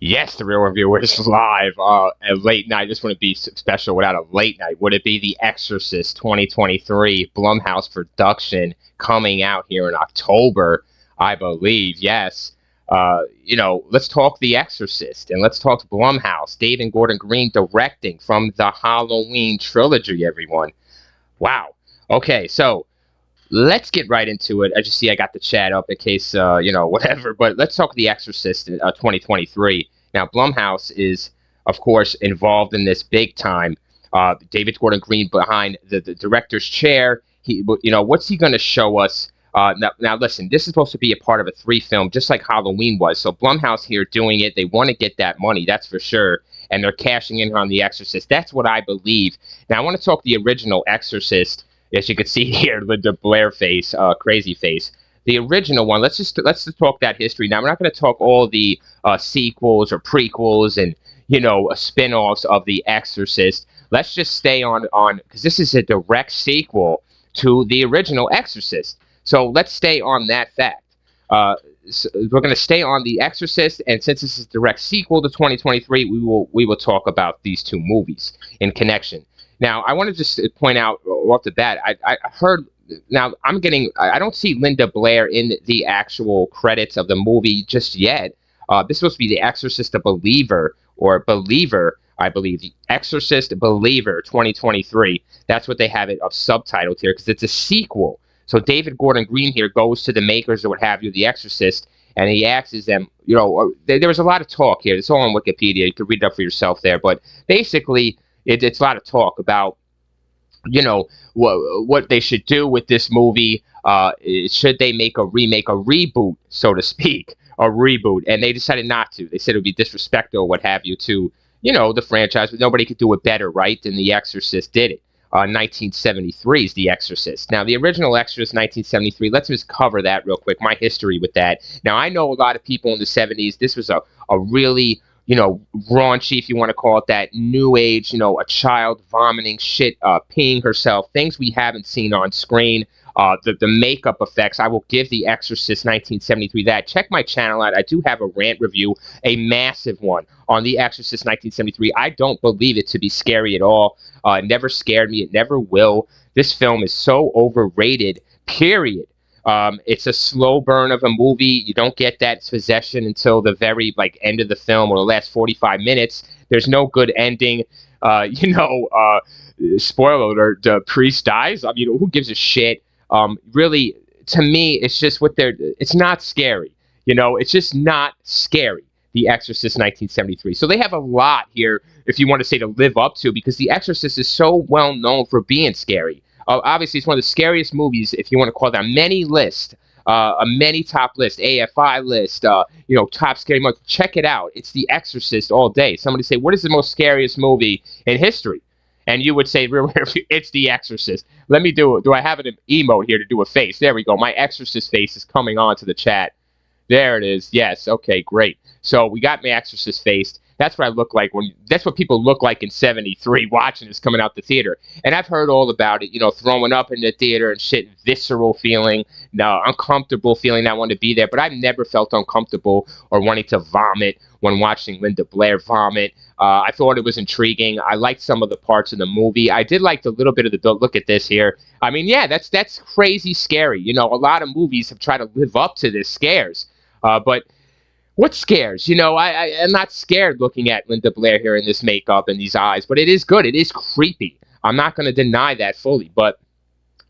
Yes, the real review is live. A late night. This wouldn't be special without a late night. Would it be The Exorcist 2023 Blumhouse production coming out here in October? I believe. Yes. Let's talk The Exorcist and let's talk Blumhouse. David Gordon Green directing from the Halloween trilogy. Everyone. Wow. Okay, so let's get right into it. I just see I got the chat up in case, whatever. But let's talk The Exorcist 2023. Now, Blumhouse is, of course, involved in this big time. David Gordon Green behind the director's chair. What's he going to show us? Now, listen, this is supposed to be a part of a 3-film, just like Halloween was. So Blumhouse here doing it. They want to get that money, that's for sure. And they're cashing in on The Exorcist. That's what I believe. Now, I want to talk the original Exorcist. As you can see here, Linda Blair face, crazy face. The original one. Let's just talk that history. Now we're not going to talk all the sequels or prequels and spin-offs of The Exorcist. Let's just stay on because this is a direct sequel to the original Exorcist. So let's stay on that fact. So we're going to stay on The Exorcist, and since this is a direct sequel to 2023, we will talk about these two movies in connection. Now, I want to just point out off the bat, I heard, now I don't see Linda Blair in the actual credits of the movie just yet. This is supposed to be The Exorcist, a Believer, or Believer, I believe. The Exorcist Believer 2023. That's what they have it subtitled here, because it's a sequel. So David Gordon Green here goes to the makers or what have you, The Exorcist, and he asks them, there was a lot of talk here. It's all on Wikipedia. You can read it up for yourself there. But basically, it's a lot of talk about, what they should do with this movie. Should they make a remake, a reboot, so to speak, a reboot? And they decided not to. They said it would be disrespectful or what have you to, the franchise. But nobody could do it better, right, than The Exorcist did it. 1973 is The Exorcist. Now, the original Exorcist, 1973, let's just cover that real quick, my history with that. Now, I know a lot of people in the 70s, this was a really raunchy, if you want to call it that, new age, a child vomiting shit, peeing herself, things we haven't seen on screen. The makeup effects, I will give The Exorcist 1973 that. Check my channel out. I do have a rant review, a massive one, on The Exorcist 1973. I don't believe it to be scary at all. It never scared me. It never will. This film is so overrated, period. It's a slow burn of a movie. You don't get that possession until the very end of the film or the last 45 minutes. There's no good ending. Spoiler alert, the priest dies. I mean, who gives a shit? Really, to me, it's just it's not scary. It's just not scary. The Exorcist 1973. So they have a lot here, if you want to say, to live up to, because The Exorcist is so well known for being scary. Obviously, it's one of the scariest movies, if you want to call that. Many top list, AFI list, top scary movie. Check it out. It's The Exorcist all day. Somebody say, what is the most scariest movie in history? And you would say, it's The Exorcist. Let me do it. Do I have an emote here to do a face? There we go. My Exorcist face is coming on to the chat. There it is. Yes. Okay, great. So we got my Exorcist face. That's what I look like that's what people look like in 73 watching this coming out the theater. And I've heard all about it, throwing up in the theater and shit, visceral feeling, uncomfortable feeling, not wanting to be there. But I've never felt uncomfortable or wanting to vomit when watching Linda Blair vomit. I thought it was intriguing. I liked some of the parts of the movie. I did like the little bit of the look at this here. I mean, yeah, that's crazy scary. A lot of movies have tried to live up to this scares. But what scares? I'm not scared looking at Linda Blair here in this makeup and these eyes, but it is good. It is creepy. I'm not going to deny that fully. But,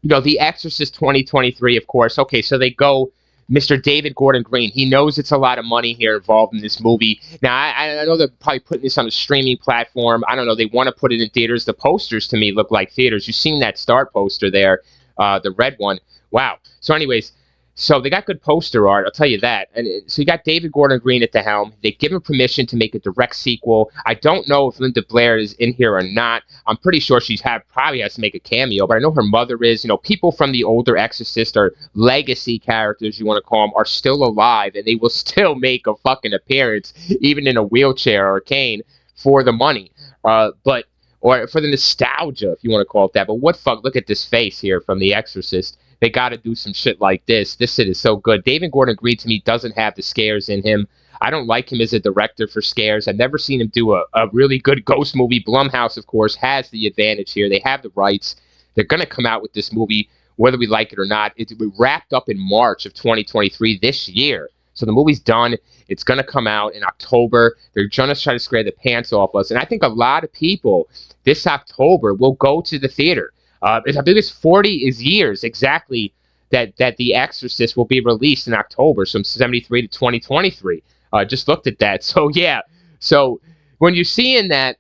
The Exorcist 2023, of course. Okay, so they go, Mr. David Gordon Green. He knows it's a lot of money here involved in this movie. Now, I know they're probably putting this on a streaming platform. I don't know. They want to put it in theaters. The posters, to me, look like theaters. You've seen that Star poster there, the red one. Wow. So anyways, so they got good poster art, I'll tell you that. And so you got David Gordon Green at the helm. They give him permission to make a direct sequel. I don't know if Linda Blair is in here or not. I'm pretty sure probably has to make a cameo, but I know her mother is. People from the older Exorcist or legacy characters, you want to call them, are still alive, and they will still make a fucking appearance, even in a wheelchair or a cane, for the money. Or for the nostalgia, if you want to call it that. But what fuck? Look at this face here from The Exorcist. they got to do some shit like this. This shit is so good. David Gordon Green, to me, doesn't have the scares in him. I don't like him as a director for scares. I've never seen him do a really good ghost movie. Blumhouse, of course, has the advantage here. They have the rights. They're going to come out with this movie, whether we like it or not. It wrapped up in March of 2023 this year. So the movie's done. It's going to come out in October. They're going to try to scare the pants off us. And I think a lot of people this October will go to the theater. I believe it's 40 years exactly that The Exorcist will be released in October, from 73 to 2023. Just looked at that. So, yeah. So when you're seeing that,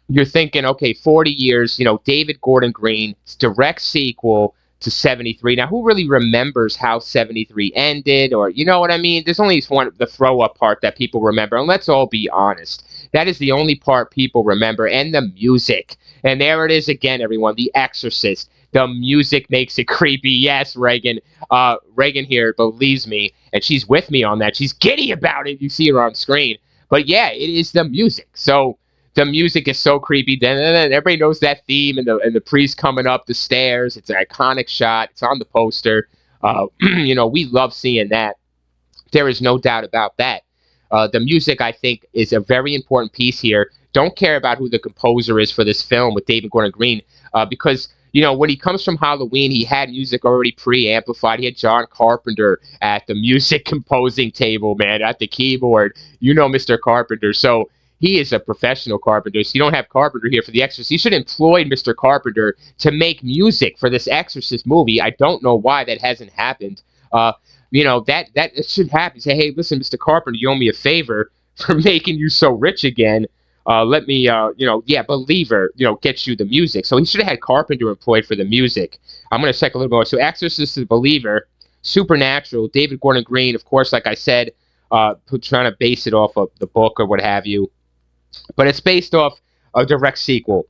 you're thinking, okay, 40 years, David Gordon Green, direct sequel to 73. Now, who really remembers how 73 ended? Or, you know what I mean? There's only the throw-up part that people remember. And let's all be honest. That is the only part people remember. And the music. And there it is again, everyone. The Exorcist. The music makes it creepy. Yes, Reagan. Reagan here believes me. And she's with me on that. She's giddy about it. You see her on screen. But, yeah, it is the music. So the music is so creepy. Then everybody knows that theme, and the priest coming up the stairs. It's an iconic shot. It's on the poster. We love seeing that. There is no doubt about that. The music, I think, is a very important piece here. Don't care about who the composer is for this film with David Gordon Green, because when he comes from Halloween, he had music already pre-amplified. He had John Carpenter at the music composing table, man, at the keyboard. Mr. Carpenter. So he is a professional carpenter. So you don't have Carpenter here for The Exorcist. You should employ Mr. Carpenter to make music for this Exorcist movie. I don't know why that hasn't happened. That it should happen. Say, hey, listen, Mr. Carpenter, you owe me a favor for making you so rich again. Let me, Believer, get you the music. So he should have had Carpenter employed for the music. I'm going to check a little more. So Exorcist is Believer, Supernatural, David Gordon Green, of course, like I said, trying to base it off of the book or what have you. But it's based off a direct sequel.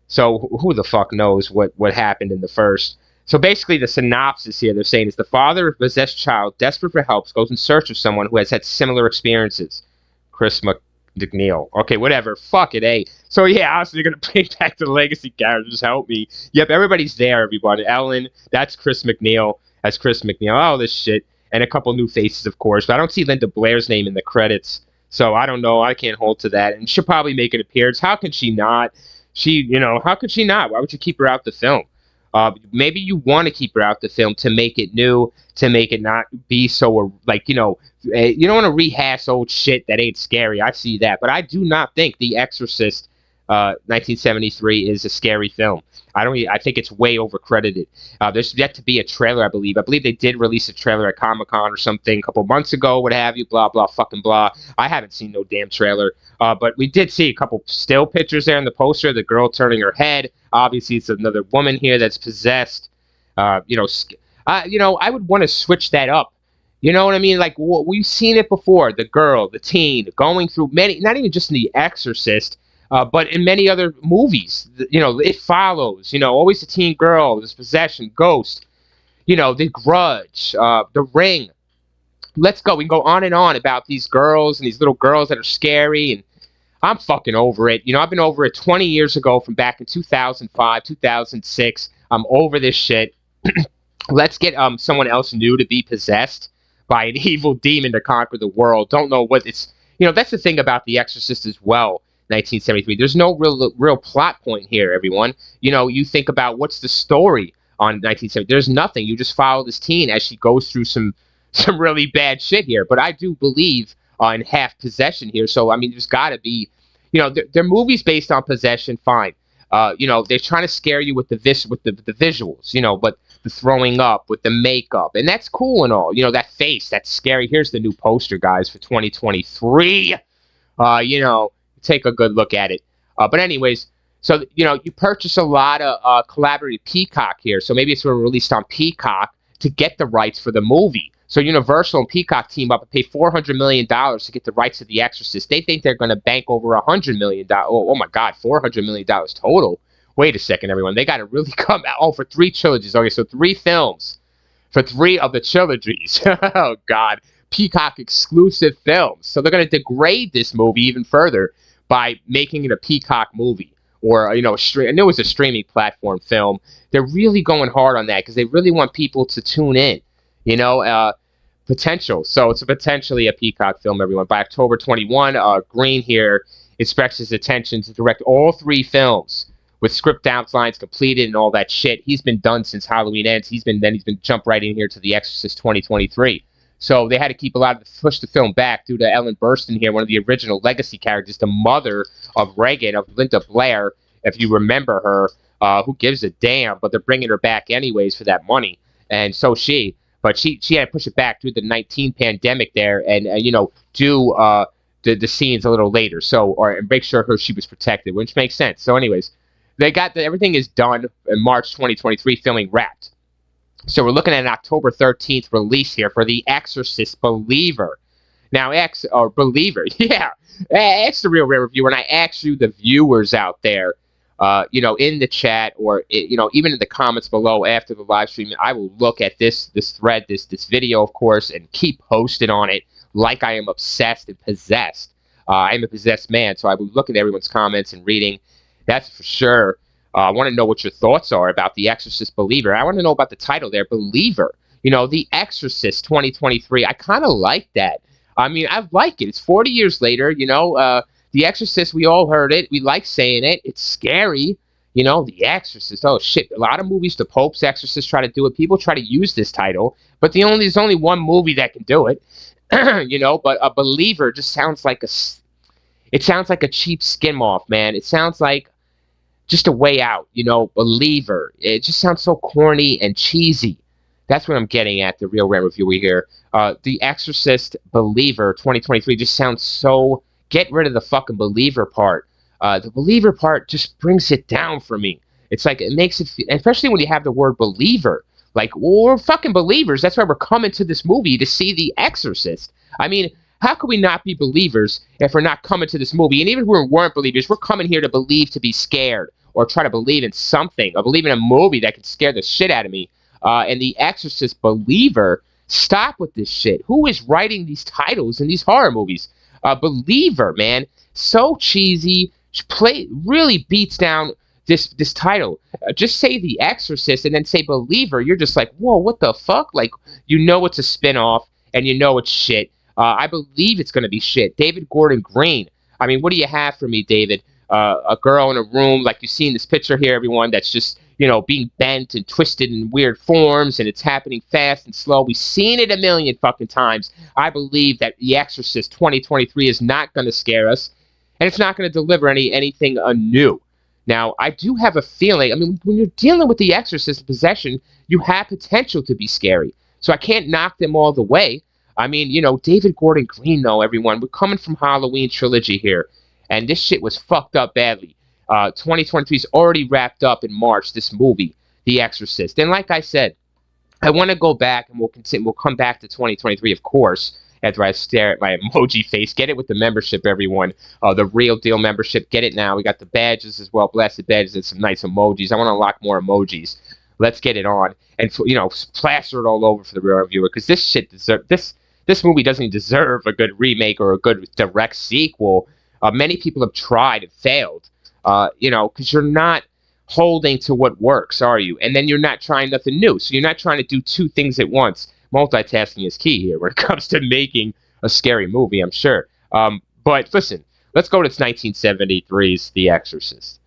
So who the fuck knows what happened in the first. So basically the synopsis here, they're saying, is the father of a possessed child, desperate for help, goes in search of someone who has had similar experiences. Chris McNeil. Okay, whatever. Fuck it, eh? So yeah, obviously they're going to bring back the legacy characters. Help me. Yep, everybody's there, everybody. Ellen, that's Chris McNeil. That's Chris McNeil. All this shit. And a couple new faces, of course. But I don't see Linda Blair's name in the credits. So I don't know. I can't hold to that. And she'll probably make an appearance. How can she not? How could she not? Why would you keep her out the film? Maybe you want to keep her out the film to make it new, to make it not be so, you don't want to rehash old shit that ain't scary. I see that. But I do not think The Exorcist 1973 is a scary film. I think it's way overcredited. There's yet to be a trailer, I believe. I believe they did release a trailer at Comic-Con or something a couple months ago, what have you, blah, blah, fucking blah. I haven't seen no damn trailer. But we did see a couple still pictures there in the poster, the girl turning her head. Obviously, it's another woman here that's possessed. I would want to switch that up. You know what I mean? Like, we've seen it before. The girl, the teen, going through many, not even just in The Exorcist, but in many other movies. It Follows. Always a teen girl, this possession, Ghost. The Grudge, The Ring. Let's go. We can go on and on about these girls and these little girls that are scary, and I'm fucking over it. I've been over it 20 years ago, from back in 2005, 2006. I'm over this shit. Let's get someone else new to be possessed by an evil demon to conquer the world. Don't know what it's... that's the thing about The Exorcist as well, 1973. There's no real plot point here, everyone. You think about what's the story on 1970. There's nothing. You just follow this teen as she goes through some really bad shit here. But I do believe in half possession here. So, I mean, there's got to be... they're movies based on possession, fine. They're trying to scare you with the visuals, but the throwing up, with the makeup, and that's cool and all. That face, that's scary. Here's the new poster, guys, for 2023. Take a good look at it. But anyways, so, you purchase a lot of collaborative Peacock here. So maybe it's released on Peacock to get the rights for the movie. So Universal and Peacock team up and pay $400 million to get the rights to The Exorcist. They think they're going to bank over $100 million. Oh my God, $400 million total. Wait a second, everyone. They got to really come out. Oh, for 3 trilogies. Okay, so 3 films for 3 of the trilogies. Oh, God. Peacock exclusive films. So they're going to degrade this movie even further by making it a Peacock movie. or I know it was a streaming platform film. They're really going hard on that because they really want people to tune in. You know, potential. So it's potentially a Peacock film, everyone. By October 21, Green here expects his attention to direct all 3 films with script outlines completed and all that shit. He's been done since Halloween Ends. He's been jumped right in here to The Exorcist 2023. So they had to keep push the film back due to Ellen Burstyn here, one of the original legacy characters, the mother of Reagan, of Linda Blair, if you remember her. Who gives a damn? But they're bringing her back anyways for that money, and so she. But she had to push it back through the 19 pandemic there, and do the scenes a little later, and make sure she was protected, which makes sense. So, anyways, everything is done in March 2023, filming wrapped. So we're looking at an October 13th release here for The Exorcist Believer. Now, Believer, yeah, it's the Real Rare Reviewer, and I asked you, the viewers out there, in the chat or even in the comments below after the live stream, I will look at this thread, this video, of course, and keep posted on it like I am obsessed and possessed. I am a possessed man, so I will look at everyone's comments and reading. That's for sure. I want to know what your thoughts are about The Exorcist Believer. I want to know about the title there, Believer. The Exorcist 2023. I kind of like that. I mean, I like it. It's 40 years later, The Exorcist, we all heard it. We like saying it. It's scary. The Exorcist. Oh, shit. A lot of movies, the Pope's Exorcist, try to do it. People try to use this title, but there's only one movie that can do it. But a Believer just sounds like a cheap skim off, man. It sounds like just a way out, Believer. It just sounds so corny and cheesy. That's what I'm getting at, the Real Rare Reviewer here. The Exorcist Believer 2023 just sounds so... Get rid of the fucking believer part. The believer part just brings it down for me. It's like, it makes it... Especially when you have the word believer. Like, we're fucking believers. That's why we're coming to this movie, to see The Exorcist. I mean... How could we not be believers if we're not coming to this movie? And even if we weren't believers, we're coming here to believe, to be scared, or try to believe in something, or believe in a movie that can scare the shit out of me. And The Exorcist Believer, stop with this shit. Who is writing these titles in these horror movies? Believer, man, so cheesy. Really beats down this title. Just say The Exorcist and then say Believer. You're just like, whoa, what the fuck? Like, it's a spinoff, and it's shit. I believe it's going to be shit. David Gordon Green. I mean, what do you have for me, David? A girl in a room, like you see in this picture here, everyone, that's just, being bent and twisted in weird forms, and it's happening fast and slow. We've seen it a million fucking times. I believe that The Exorcist 2023 is not going to scare us, and it's not going to deliver anything new. Now, I do have a feeling, I mean, when you're dealing with The Exorcist possession, you have potential to be scary. So I can't knock them all the way. I mean, David Gordon Green, though, everyone. We're coming from Halloween trilogy here, and this shit was fucked up badly. 2023 is already wrapped up in March, this movie, The Exorcist. And like I said, I want to go back, and we'll come back to 2023, of course, after I stare at my emoji face. Get it with the membership, everyone. The Real Deal membership. Get it now. We got the badges as well, blasted badges, and some nice emojis. I want to unlock more emojis. Let's get it on. And, plaster it all over for the Real Reviewer, because this shit deserves... This movie doesn't deserve a good remake or a good direct sequel. Many people have tried and failed, because you're not holding to what works, are you? And then you're not trying nothing new. So you're not trying to do 2 things at once. Multitasking is key here when it comes to making a scary movie, I'm sure. But listen, let's go to 1973's The Exorcist.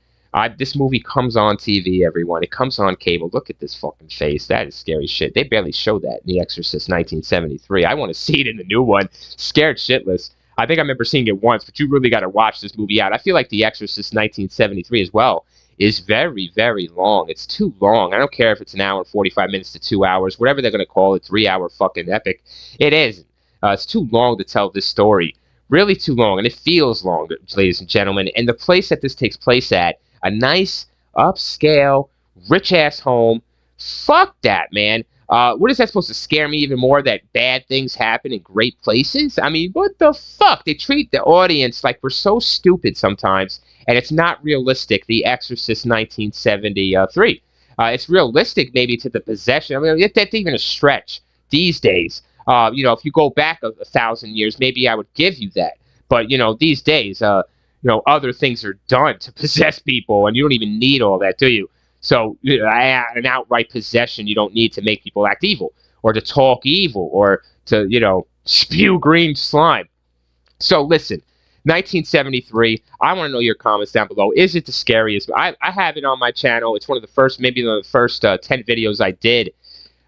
This movie comes on TV, everyone. It comes on cable. Look at this fucking face. That is scary shit. They barely show that in The Exorcist 1973. I want to see it in the new one. Scared shitless. I think I remember seeing it once, but you really got to watch this movie out. I feel like The Exorcist 1973 as well is very, very long. It's too long. I don't care if it's an hour and 45 minutes to 2 hours, whatever they're going to call it, 3-hour fucking epic. It isn't. It's too long to tell this story. Really too long, and it feels long, ladies and gentlemen. And the place that this takes place at, a nice, upscale, rich-ass home. Fuck that, man. What is that supposed to scare me even more, that bad things happen in great places? I mean, what the fuck? They treat the audience like we're so stupid sometimes, and it's not realistic, The Exorcist 1973. It's realistic maybe to the possession. I mean, that's even a stretch these days. If you go back 1,000 years, maybe I would give you that. But, these days... other things are done to possess people, and you don't even need all that, do you? So an outright possession you don't need to make people act evil, or to talk evil, or to, spew green slime. So listen, 1973. I want to know your comments down below. Is it the scariest? I have it on my channel. It's one of the first, maybe one of the first 10 videos I did.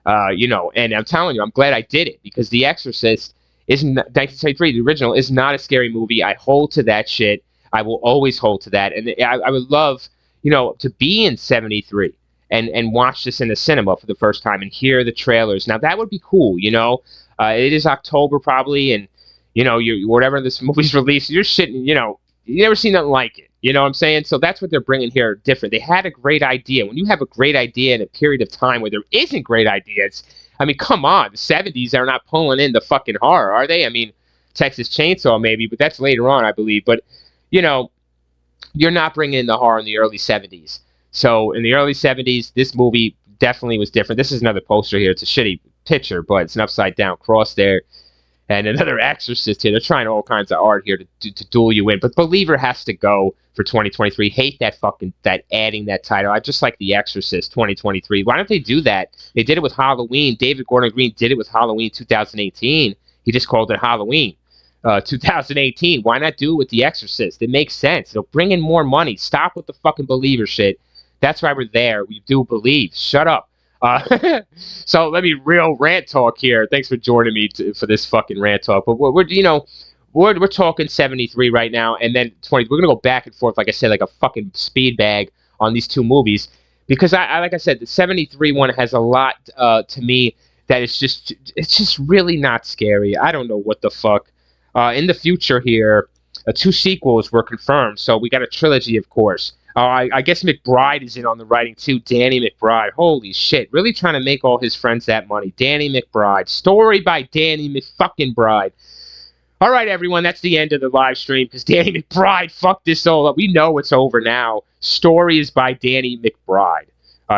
And I'm telling you, I'm glad I did it, because The Exorcist is 1973. The original is not a scary movie. I hold to that shit. I will always hold to that, and I would love, to be in 73 and watch this in the cinema for the first time and hear the trailers. Now that would be cool. It is October probably, and you whatever this movie's released, you're shitting. You never seen nothing like it. You know what I'm saying? So that's what they're bringing here different. They had a great idea. When you have a great idea in a period of time where there isn't great ideas, I mean, come on, the 70s are not pulling in the fucking horror, are they? I mean, Texas Chainsaw maybe, but that's later on, I believe. But, you're not bringing in the horror in the early 70s. So in the early 70s, this movie definitely was different. This is another poster here. It's a shitty picture, but it's an upside-down cross there. And another Exorcist here. They're trying all kinds of art here to duel you in. But Believer has to go for 2023. Hate that adding that title. I just like The Exorcist 2023. Why don't they do that? They did it with Halloween. David Gordon Green did it with Halloween 2018. He just called it Halloween 2018. Why not do it with The Exorcist? It makes sense. It'll bring in more money. Stop with the fucking Believer shit. That's why we're there. We do believe. Shut up. So let me real rant talk here. Thanks for joining me for this fucking rant talk. But we're talking 73 right now, and then 20. We're gonna go back and forth, like I said, like a fucking speed bag on these two movies, because I like I said, the 73 one has a lot to me that it's just really not scary. I don't know what the fuck. In the future here, 2 sequels were confirmed, so we got a trilogy, of course. I guess McBride is in on the writing too. Danny McBride. Holy shit. Really trying to make all his friends that money. Danny McBride. Story by Danny McFucking-Bride. All right, everyone. That's the end of the live stream, because Danny McBride fucked this all up. We know it's over now. Story is by Danny McBride.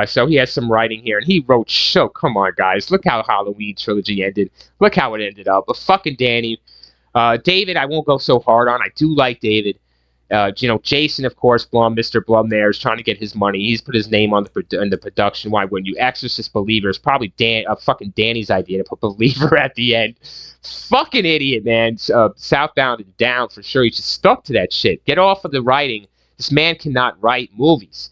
So he has some writing here. And he wrote, come on, guys. Look how Halloween trilogy ended. Look how it ended up. But fucking Danny. David, I won't go so hard on. I do like David. Jason, of course, Blum, Mr. Blum there is trying to get his money. He's put his name on the production. Why wouldn't you? Exorcist Believer is probably fucking Danny's idea to put Believer at the end. Fucking idiot, man. Southbound and Down for sure. He just stuck to that shit. Get off of the writing. This man cannot write movies.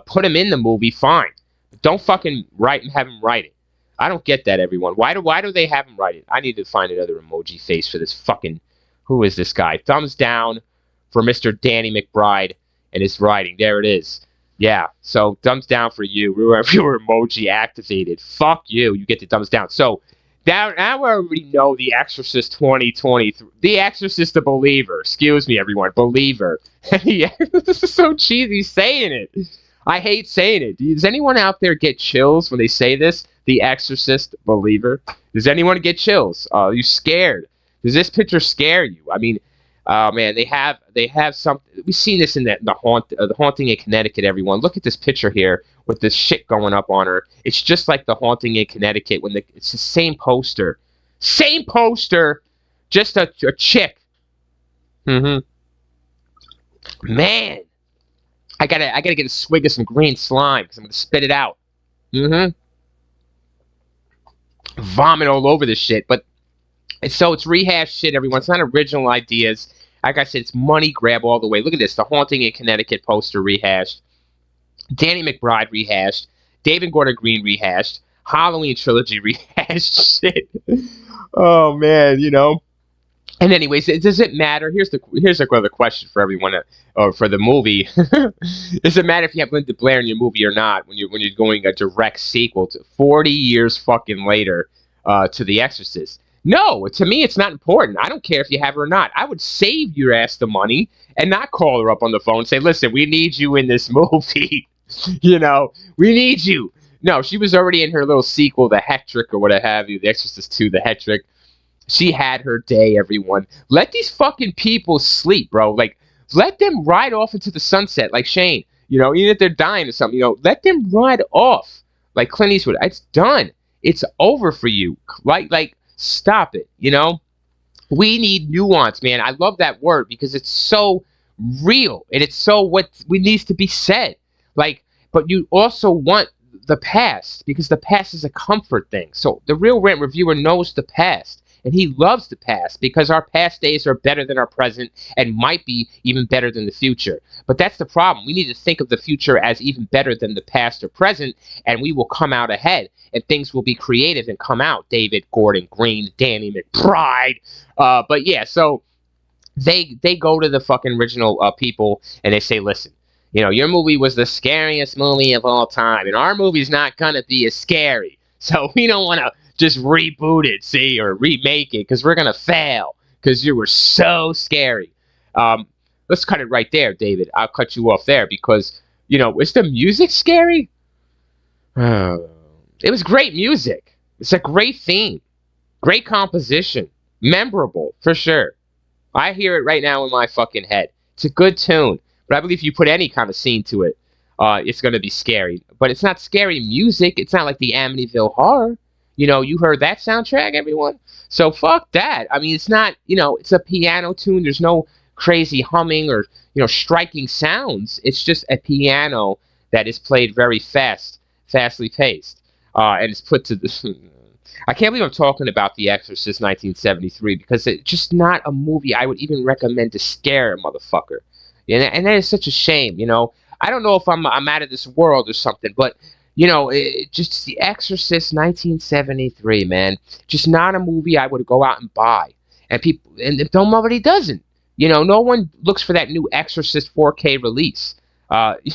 Put him in the movie, fine. But don't fucking write and have him write it. I don't get that, everyone. Why do they have him write it? I need to find another emoji face for this fucking... Who is this guy? Thumbs down for Mr. Danny McBride and his writing. There it is. Yeah, so thumbs down for you. If you were emoji activated. Fuck you. You get the thumbs down. So, now we already know The Exorcist 2023. The Exorcist the Believer. Excuse me, everyone. Believer. Yeah, this is so cheesy saying it. I hate saying it. Does anyone out there get chills when they say this? The Exorcist Believer. Does anyone get chills? Are you scared? Does this picture scare you? I mean, man, they have something. We've seen this in the Haunting in Connecticut. Everyone, look at this picture here with this shit going up on her. It's just like the Haunting in Connecticut when it's the same poster, just a chick. Man, I gotta get a swig of some green slime because I'm gonna spit it out. Vomit all over this shit, but so it's rehashed shit, everyone. It's not original ideas. Like I said, it's money grab all the way. Look at this. The Haunting in Connecticut poster rehashed. Danny McBride rehashed. David Gordon Green rehashed. Halloween trilogy rehashed shit. Oh, man, And anyways, does it matter? Here's the question for everyone, or for the movie. Does it matter if you have Linda Blair in your movie or not when you're going a direct sequel to 40 years fucking later to The Exorcist? No, to me, it's not important. I don't care if you have her or not. I would save your ass the money and not call her up on the phone and say, listen, we need you in this movie. We need you. No, she was already in her little sequel, The Hetrick, or what have you, The Exorcist 2, The Hetrick. She had her day, everyone. Let these fucking people sleep, bro. Like, let them ride off into the sunset like Shane. Even if they're dying or something, let them ride off like Clint Eastwood. It's done. It's over for you. Like, stop it, We need nuance, man. I love that word because it's so real, and it's so what needs to be said. Like, but you also want the past, because the past is a comfort thing. So the real Rant reviewer knows the past, and he loves the past because our past days are better than our present and might be even better than the future. But that's the problem. We need to think of the future as even better than the past or present, and we will come out ahead, and things will be creative and come out. David Gordon Green, Danny McBride. But yeah, so they go to the fucking original people, and they say, listen, you know, your movie was the scariest movie of all time, and our movie's not gonna be as scary. So we don't want to just reboot it, see, or remake it, because we're gonna fail, because you were so scary. Let's cut it right there, David. I'll cut you off there because, you know, is the music scary? It was great music. It's a great theme, great composition, memorable for sure. I hear it right now in my fucking head. It's a good tune, but I believe if you put any kind of scene to it, it's going to be scary. But it's not scary music. It's not like the Amityville Horror. You know, you heard that soundtrack, everyone? So fuck that. I mean, it's not, you know, it's a piano tune. There's no crazy humming or, you know, striking sounds. It's just a piano that is played very fastly paced. And it's put to the... I can't believe I'm talking about The Exorcist 1973 because it's just not a movie I would even recommend to scare a motherfucker. And that is such a shame, you know. I don't know if I'm out of this world or something, but, you know, just The Exorcist 1973, man. Just not a movie I would go out and buy. And people, and nobody doesn't. You know, no one looks for that new Exorcist 4K release.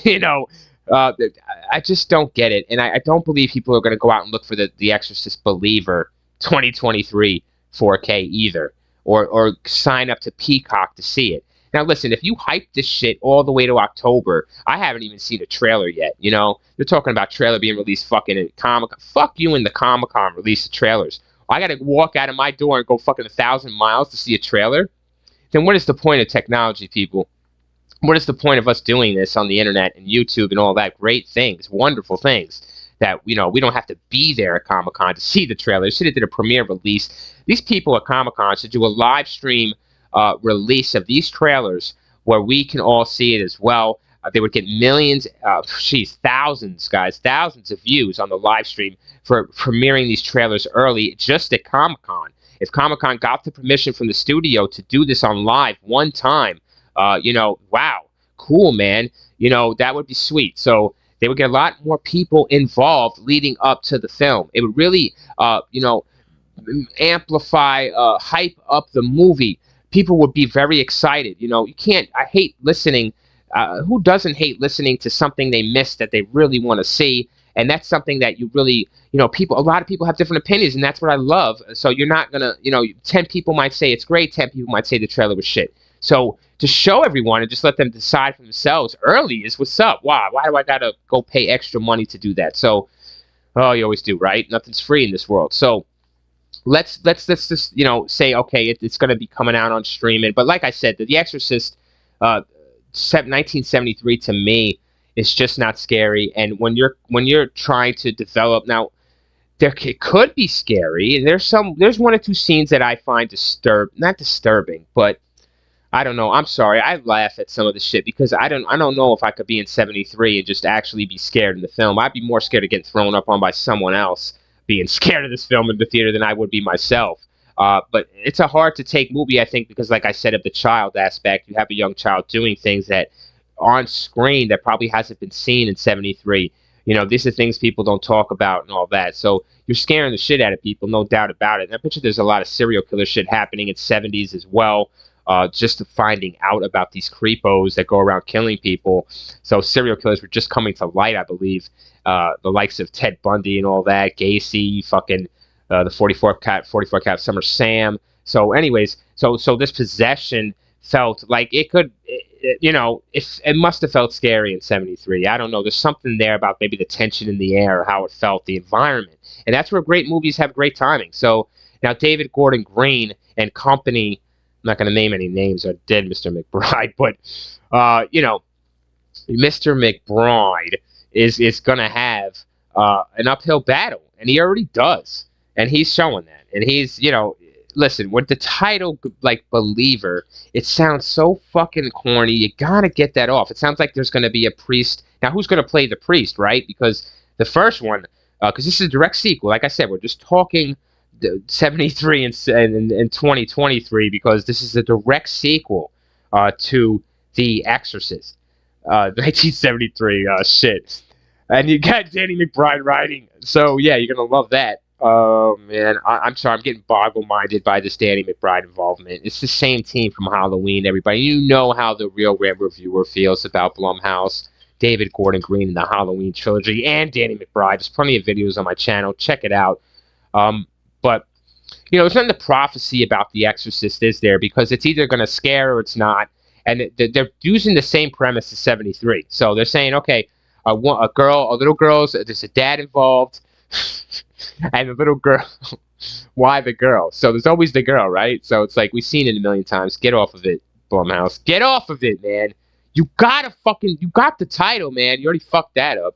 You know, I just don't get it, and I don't believe people are going to go out and look for the Exorcist Believer 2023 4K either, or sign up to Peacock to see it. Now, listen, if you hype this shit all the way to October, I haven't even seen a trailer yet. You know, they're talking about trailer being released fucking in Comic-Con. Fuck you and the Comic-Con release of trailers. I got to walk out of my door and go fucking 1,000 miles to see a trailer. Then what is the point of technology, people? What is the point of us doing this on the internet and YouTube and all that great things, wonderful things that, you know, we don't have to be there at Comic-Con to see the trailer. They should have did a premiere release. These people at Comic-Con should do a live stream release of these trailers where we can all see it as well. They would get millions, thousands, guys, thousands of views on the live stream for premiering these trailers early just at Comic-Con. If Comic-Con got the permission from the studio to do this on live one time, you know, wow, cool, man. You know, that would be sweet. So they would get a lot more people involved leading up to the film. It would really, you know, amplify, hype up the movie. People would be very excited. You know, you can't, I hate listening. Who doesn't hate listening to something they missed that they really want to see? And that's something that you really, you know, a lot of people have different opinions, and that's what I love. So you're not going to, you know, 10 people might say it's great, 10 people might say the trailer was shit. So to show everyone and just let them decide for themselves early is what's up. Why do I got to go pay extra money to do that? So, oh, you always do, right? Nothing's free in this world. So let's just, you know, say, okay, it's going to be coming out on streaming. But like I said, The Exorcist 1973 to me is just not scary. And when you're trying to develop now, it could be scary. And there's one or two scenes that I find not disturbing, but I don't know. I'm sorry. I laugh at some of the shit because I don't know if I could be in 73 and just actually be scared in the film. I'd be more scared of getting thrown up on by someone else being scared of this film in the theater than I would be myself. But it's a hard to take movie, I think, because like I said, of the child aspect, you have a young child doing things that on screen that probably hasn't been seen in 73. You know, these are things people don't talk about and all that. So you're scaring the shit out of people, no doubt about it. And I bet you there's a lot of serial killer shit happening in 70s as well. Just finding out about these creepos that go around killing people. So serial killers were just coming to light, I believe. The likes of Ted Bundy and all that, Gacy, fucking the 44 Cat Summer Sam. So anyways, so this possession felt like it could, you know, it must have felt scary in 73. I don't know. There's something there about maybe the tension in the air, or how it felt, the environment. And that's where great movies have great timing. So now David Gordon Green and company, I'm not going to name any names, or dead Mr. McBride, but, you know, Mr. McBride is going to have an uphill battle, and he already does, and he's showing that. And he's, you know, listen, with the title, like, Believer, it sounds so fucking corny. You gotta get that off. It sounds like there's gonna be a priest. Now, who's gonna play the priest, right? Because the first one, because this is a direct sequel. Like I said, we're just talking 73 and 2023 because this is a direct sequel to The Exorcist, 1973. Shit. And you got Danny McBride writing. So, yeah, you're going to love that. Oh, man. I'm sorry. I'm getting boggle-minded by this Danny McBride involvement. It's the same team from Halloween, everybody. You know how the Real Red Reviewer feels about Blumhouse, David Gordon Green, and the Halloween trilogy, and Danny McBride. There's plenty of videos on my channel. Check it out. But, you know, there's nothing to prophecy about The Exorcist, is there? Because it's either going to scare or it's not. And they're using the same premise as 73. So they're saying, okay, a little girl, there's a dad involved, and the little girl, why the girl? So there's always the girl, right? So it's like, we've seen it a million times. Get off of it, Blumhouse. Get off of it, man. You got the title, man. You already fucked that up.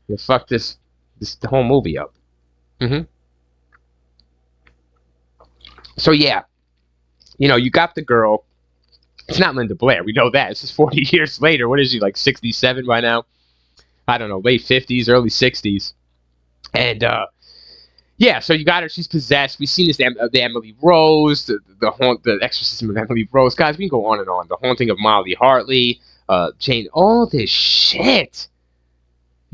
You fucked the whole movie up. So, yeah, you know, you got the girl. It's not Linda Blair. We know that. This is 40 years later. What is she, like 67 by now? I don't know, late 50s, early 60s. And, yeah, so you got her. She's possessed. We've seen this, the Emily Rose, the exorcism of Emily Rose. Guys, we can go on and on. The haunting of Molly Hartley, Jane, all this shit.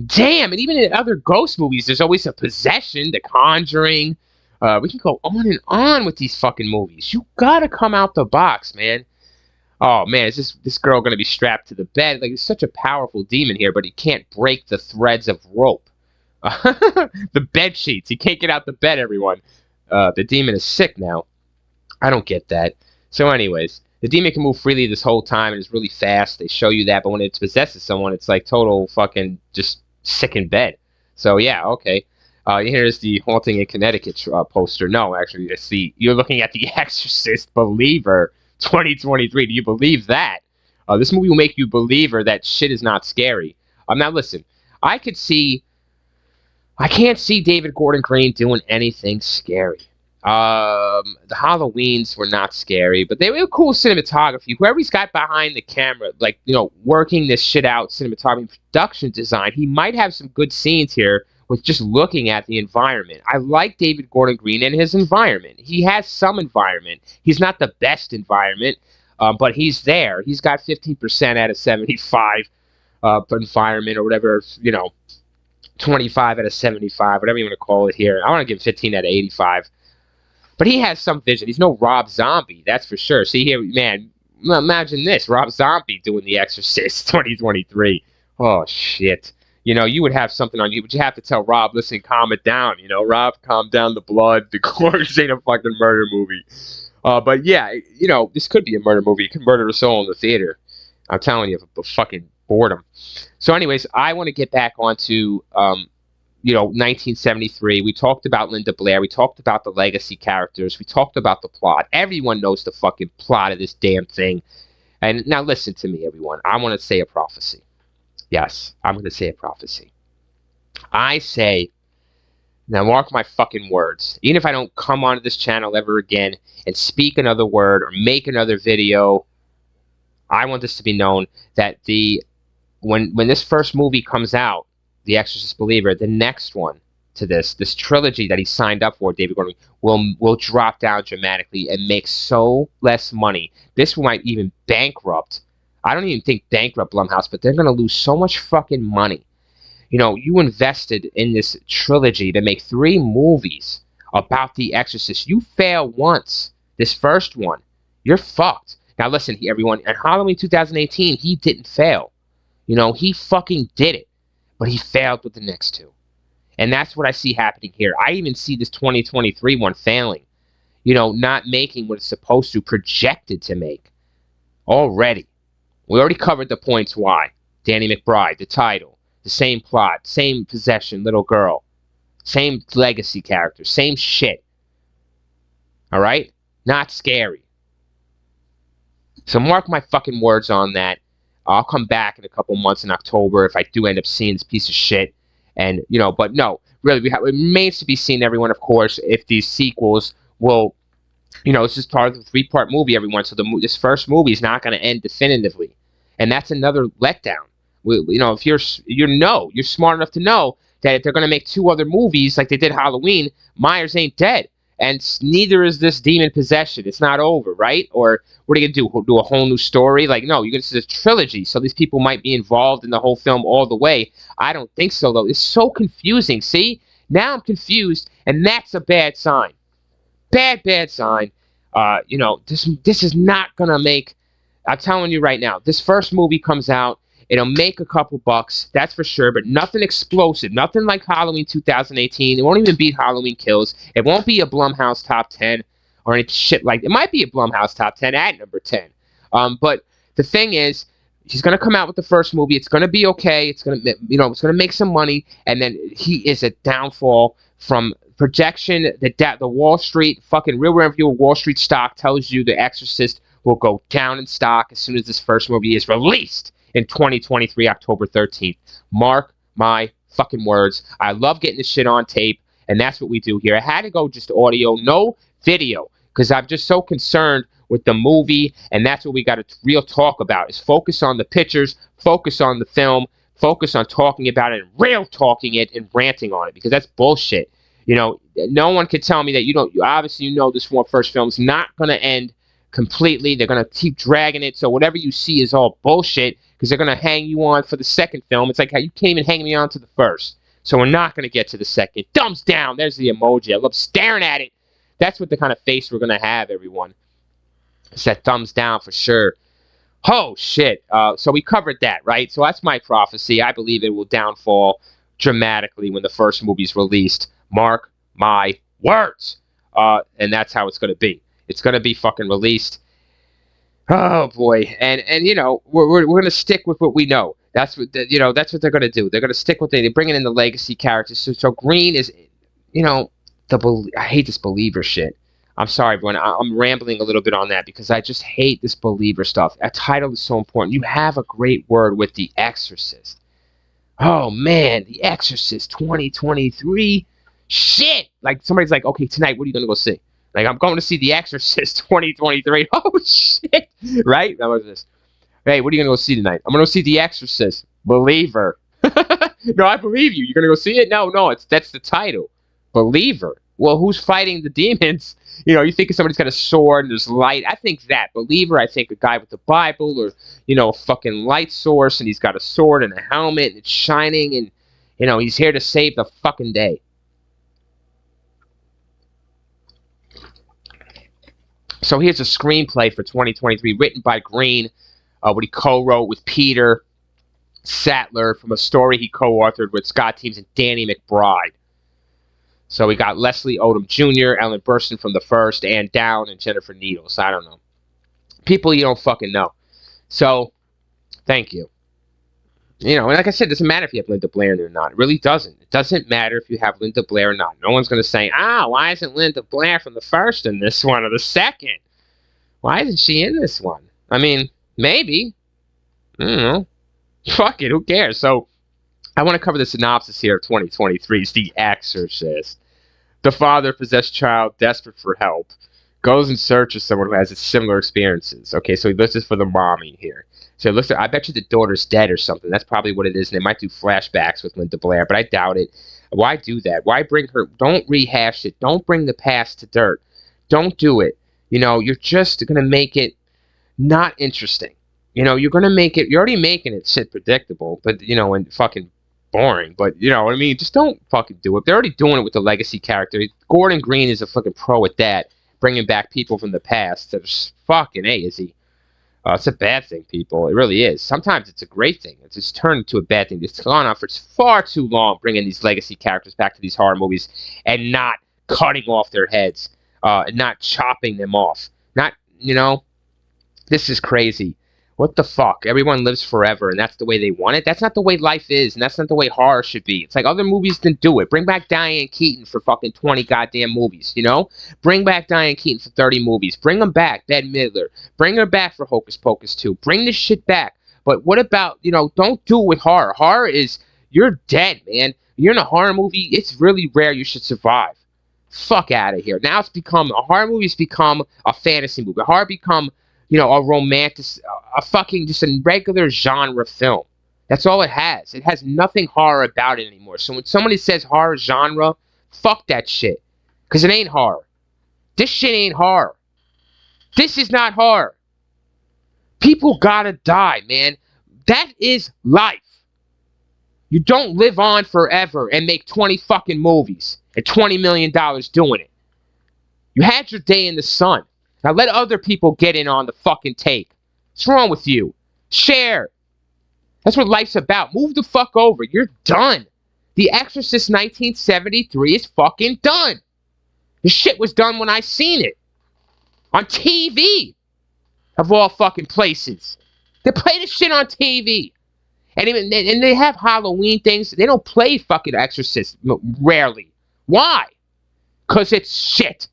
Damn, and even in other ghost movies, there's always a possession, The Conjuring. We can go on and on with these fucking movies. You gotta come out the box, man. Oh, man, is this girl going to be strapped to the bed? Like, it's such a powerful demon here, but he can't break the threads of rope. The bed sheets. He can't get out the bed, everyone. The demon is sick now. I don't get that. So anyways, the demon can move freely this whole time and is really fast. They show you that, but when it possesses someone, it's like total fucking just sick in bed. So, yeah, okay. Here's the Haunting in Connecticut poster. No, actually, you're looking at The Exorcist Believer 2023. Do you believe that? This movie will make you believer that shit is not scary. Now listen, I can't see David Gordon Green doing anything scary. The Halloweens were not scary, but they were cool cinematography. Whoever's got behind the camera, like, you know, working this shit out, cinematography, production design, he might have some good scenes here with just looking at the environment. I like David Gordon Green and his environment. He has some environment. He's not the best environment, but he's there. He's got 15% out of 75 environment or whatever, you know, 25 out of 75, whatever you want to call it here. I want to give 15 out of 85. But he has some vision. He's no Rob Zombie, that's for sure. See here, man, imagine this. Rob Zombie doing The Exorcist 2023. Oh, shit. You know, you would have something on you, but you have to tell Rob, listen, calm it down. You know, Rob, calm down the blood. The gore. This ain't a fucking murder movie. But yeah, you know, this could be a murder movie. You can murder a soul in the theater. I'm telling you, the fucking boredom. So anyways, I want to get back onto, you know, 1973. We talked about Linda Blair. We talked about the legacy characters. We talked about the plot. Everyone knows the fucking plot of this damn thing. And now listen to me, everyone. I want to say a prophecy. Yes, I'm going to say a prophecy. I say, now mark my fucking words. Even if I don't come onto this channel ever again and speak another word or make another video, I want this to be known that when this first movie comes out, The Exorcist Believer, the next one to this trilogy that he signed up for, David Gordon, will drop down dramatically and make so less money. This might even bankrupt. I don't even think bankrupt Blumhouse, but they're going to lose so much fucking money. You know, you invested in this trilogy to make 3 movies about The Exorcist. You fail once, this first one, you're fucked. Now listen, everyone, in Halloween 2018, he didn't fail. You know, he fucking did it. But he failed with the next 2. And that's what I see happening here. I even see this 2023 one failing. You know, not making what it's supposed to, projected to make. Already. We already covered the points why. Danny McBride, the title, the same plot, same possession, little girl, same legacy character, same shit. Alright? Not scary. So mark my fucking words on that. I'll come back in a couple months in October if I do end up seeing this piece of shit. And, you know, but no, really, it remains to be seen, everyone, of course, if these sequels will It's just part of the three-part movie, everyone. So this first movie is not going to end definitively, and that's another letdown. If you're smart enough to know that if they're going to make two other movies like they did Halloween, Myers ain't dead, and neither is this demon possession. It's not over, right? Or what are you going to do? Do a whole new story? Like, no, you're going to see a trilogy, so these people might be involved in the whole film all the way. I don't think so, though. It's so confusing. See, now I'm confused, and that's a bad sign. Bad sign. This is not gonna make. I'm telling you right now, this first movie comes out, it'll make a couple bucks, that's for sure, but nothing explosive, nothing like Halloween 2018. It won't even beat Halloween Kills. It won't be a Blumhouse top 10 or any shit like. It might be a Blumhouse top 10 at number 10. But the thing is, he's gonna come out with the first movie. It's gonna be okay. It's gonna make some money, and then he is a downfall from projection. The Wall Street fucking real review of Wall Street stock tells you The Exorcist will go down in stock as soon as this first movie is released in 2023, October 13th. Mark my fucking words. I love getting this shit on tape, and that's what we do here. I had to go just audio, no video, because I'm just so concerned with the movie, and that's what we got to real talk about, is focus on the pictures, focus on the film, focus on talking about it and real talking it and ranting on it, because that's bullshit. No one could tell me that obviously this first film's not going to end completely. They're going to keep dragging it, so whatever you see is all bullshit, because they're going to hang you on for the second film. It's like how you can't even hang me on to the first, so we're not going to get to the second. Thumbs down. There's the emoji. I love staring at it. That's what the kind of face we're going to have, everyone. It's that thumbs down for sure. Oh, shit. So we covered that, right? So that's my prophecy. I believe it will downfall dramatically when the first movie's released. Mark my words. And that's how it's going to be. It's going to be fucking released. Oh, boy. And we're going to stick with what we know. That's what they're going to do. They're going to stick with it. They're bringing in the legacy characters. So Green is, I hate this believer shit. I'm sorry, everyone. I'm rambling a little bit on that because I just hate this believer stuff. A title is so important. You have a great word with The Exorcist. Oh, man. The Exorcist 2023. Shit. Like, somebody's like, okay, tonight, what are you going to go see? Like, I'm going to see The Exorcist 2023. Oh, shit. Right? That was this. Hey, what are you going to go see tonight? I'm going to go see The Exorcist. Believer. No, I believe you. You're going to go see it? No, that's the title. Believer. Well, who's fighting the demons? You think somebody's got a sword and there's light. I think that. Believer, I think a guy with the Bible or, a fucking light source, and he's got a sword and a helmet and it's shining, and, he's here to save the fucking day. So here's a screenplay for 2023 written by Green, what he co-wrote with Peter Sattler from a story he co-authored with Scott Teems and Danny McBride. So we got Leslie Odom Jr., Ellen Burstyn from the first, Ann Down, and Jennifer Needles. I don't know. People you don't fucking know. So, thank you. And like I said, it doesn't matter if you have Linda Blair or not. It really doesn't. It doesn't matter if you have Linda Blair or not. No one's going to say, why isn't Linda Blair from the first in this one or the second? Why isn't she in this one? I mean, maybe. I don't know. Fuck it, who cares? So, I want to cover the synopsis here of 2023's The Exorcist. The father-possessed child, desperate for help, goes in search of someone who has similar experiences. Okay, so he looks for the mommy here. So he looks I bet you the daughter's dead or something. That's probably what it is, and they might do flashbacks with Linda Blair, but I doubt it. Why do that? Why bring her? Don't rehash it. Don't bring the past to dirt. Don't do it. You're just going to make it not interesting. You're going to make it, you're already making it shit predictable, but, and fucking boring, but you know what I mean? Just don't fucking do it. They're already doing it with the legacy character. Gordon Green is a fucking pro at that, bringing back people from the past. That's fucking A, is he? It's a bad thing, people. It really is. Sometimes it's a great thing. It's just turned into a bad thing. It's gone on for far too long, bringing these legacy characters back to these horror movies and not cutting off their heads, and not chopping them off. Not, this is crazy. What the fuck? Everyone lives forever, and that's the way they want it? That's not the way life is, and that's not the way horror should be. It's like other movies can do it. Bring back Diane Keaton for fucking 20 goddamn movies, Bring back Diane Keaton for 30 movies. Bring them back, Bette Midler. Bring her back for Hocus Pocus 2. Bring this shit back. But what about, don't do it with horror. Horror is, you're dead, man. You're in a horror movie, it's really rare you should survive. Fuck out of here. Now it's become, a horror movie's become a fantasy movie. Horror become, you know, a romantic, a fucking, just a regular genre film. That's all it has. It has nothing horror about it anymore. So when somebody says horror genre, fuck that shit. Because it ain't horror. This shit ain't horror. This is not horror. People gotta die, man. That is life. You don't live on forever and make 20 fucking movies and $20 million doing it. You had your day in the sun. Now let other people get in on the fucking take. What's wrong with you? Share. That's what life's about. Move the fuck over. You're done. The Exorcist 1973 is fucking done. The shit was done when I seen it. On TV. Of all fucking places. They play this shit on TV. And they have Halloween things. They don't play fucking Exorcist rarely. Why? Because it's shit.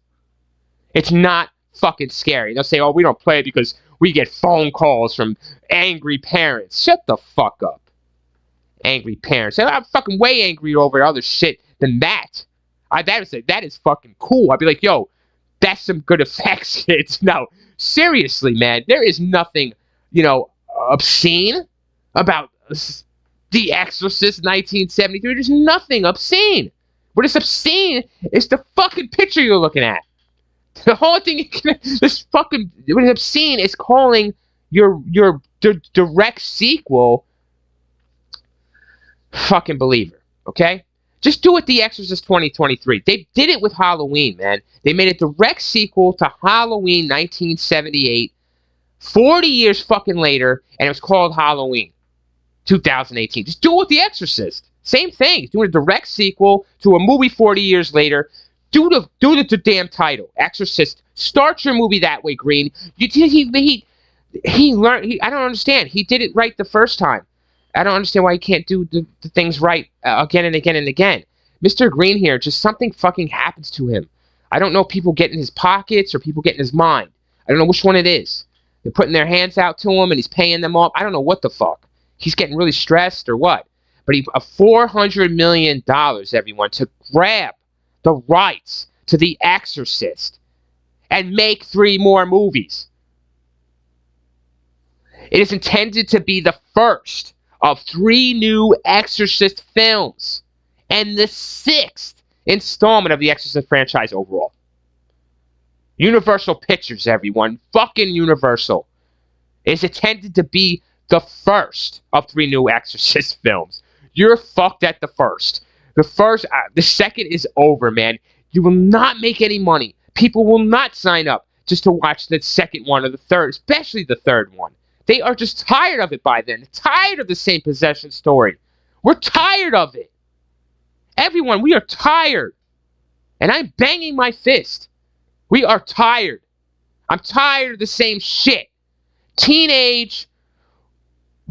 It's not fucking scary. They'll say, oh, we don't play it because we get phone calls from angry parents. Shut the fuck up. Angry parents. I'm fucking way angrier over other shit than that. That is fucking cool. I'd be like, yo, that's some good effects, kids. No, seriously, man. There is nothing, you know, obscene about The Exorcist 1973. There's nothing obscene. What is obscene is the fucking picture you're looking at. The whole thing, this fucking, what is obscene is calling your direct sequel fucking believer, okay? Just do it The Exorcist 2023. They did it with Halloween, man. They made a direct sequel to Halloween 1978, 40 years fucking later, and it was called Halloween 2018. Just do it with The Exorcist. Same thing. Doing a direct sequel to a movie 40 years later. Do the damn title, Exorcist. Start your movie that way, Green. He learned. I don't understand. He did it right the first time. I don't understand why he can't do the things right again and again and again. Mr. Green here, just something fucking happens to him. I don't know if people get in his pockets or people get in his mind. I don't know which one it is. They're putting their hands out to him and he's paying them off. I don't know what the fuck. He's getting really stressed or what. But $400 million, everyone, to grab the rights to The Exorcist and make 3 more movies. It is intended to be the first of 3 new Exorcist films and the 6th installment of the Exorcist franchise overall. Universal Pictures, everyone. Fucking Universal. Is intended to be the first of 3 new Exorcist films. You're fucked at the first. The second is over, man. You will not make any money. People will not sign up just to watch the second one or the third, especially the third one. They are just tired of it by then. They're tired of the same possession story. We're tired of it. Everyone, we are tired. And I'm banging my fist. We are tired. I'm tired of the same shit. Teenage,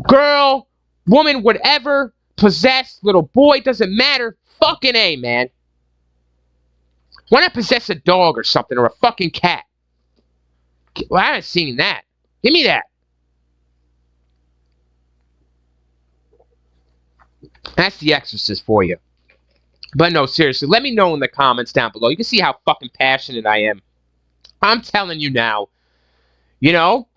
girl, woman, whatever, possessed, little boy, doesn't matter. Fucking A, man. Why not possess a dog or something, or a fucking cat? Well, I haven't seen that. Give me that. That's The Exorcist for you. But no, seriously, let me know in the comments down below. You can see how fucking passionate I am. I'm telling you now. You know?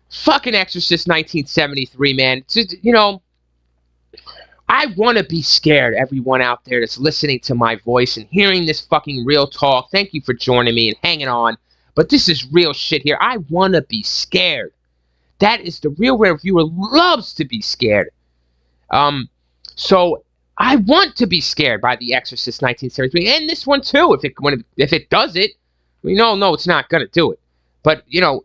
Fucking Exorcist 1973, man. You know, I want to be scared, everyone out there that's listening to my voice and hearing this fucking real talk. Thank you for joining me and hanging on. But this is real shit here. I want to be scared. That is the real reviewer loves to be scared. So I want to be scared by The Exorcist 1973, and this one too. If it does it, we know no, it's not gonna do it. But you know,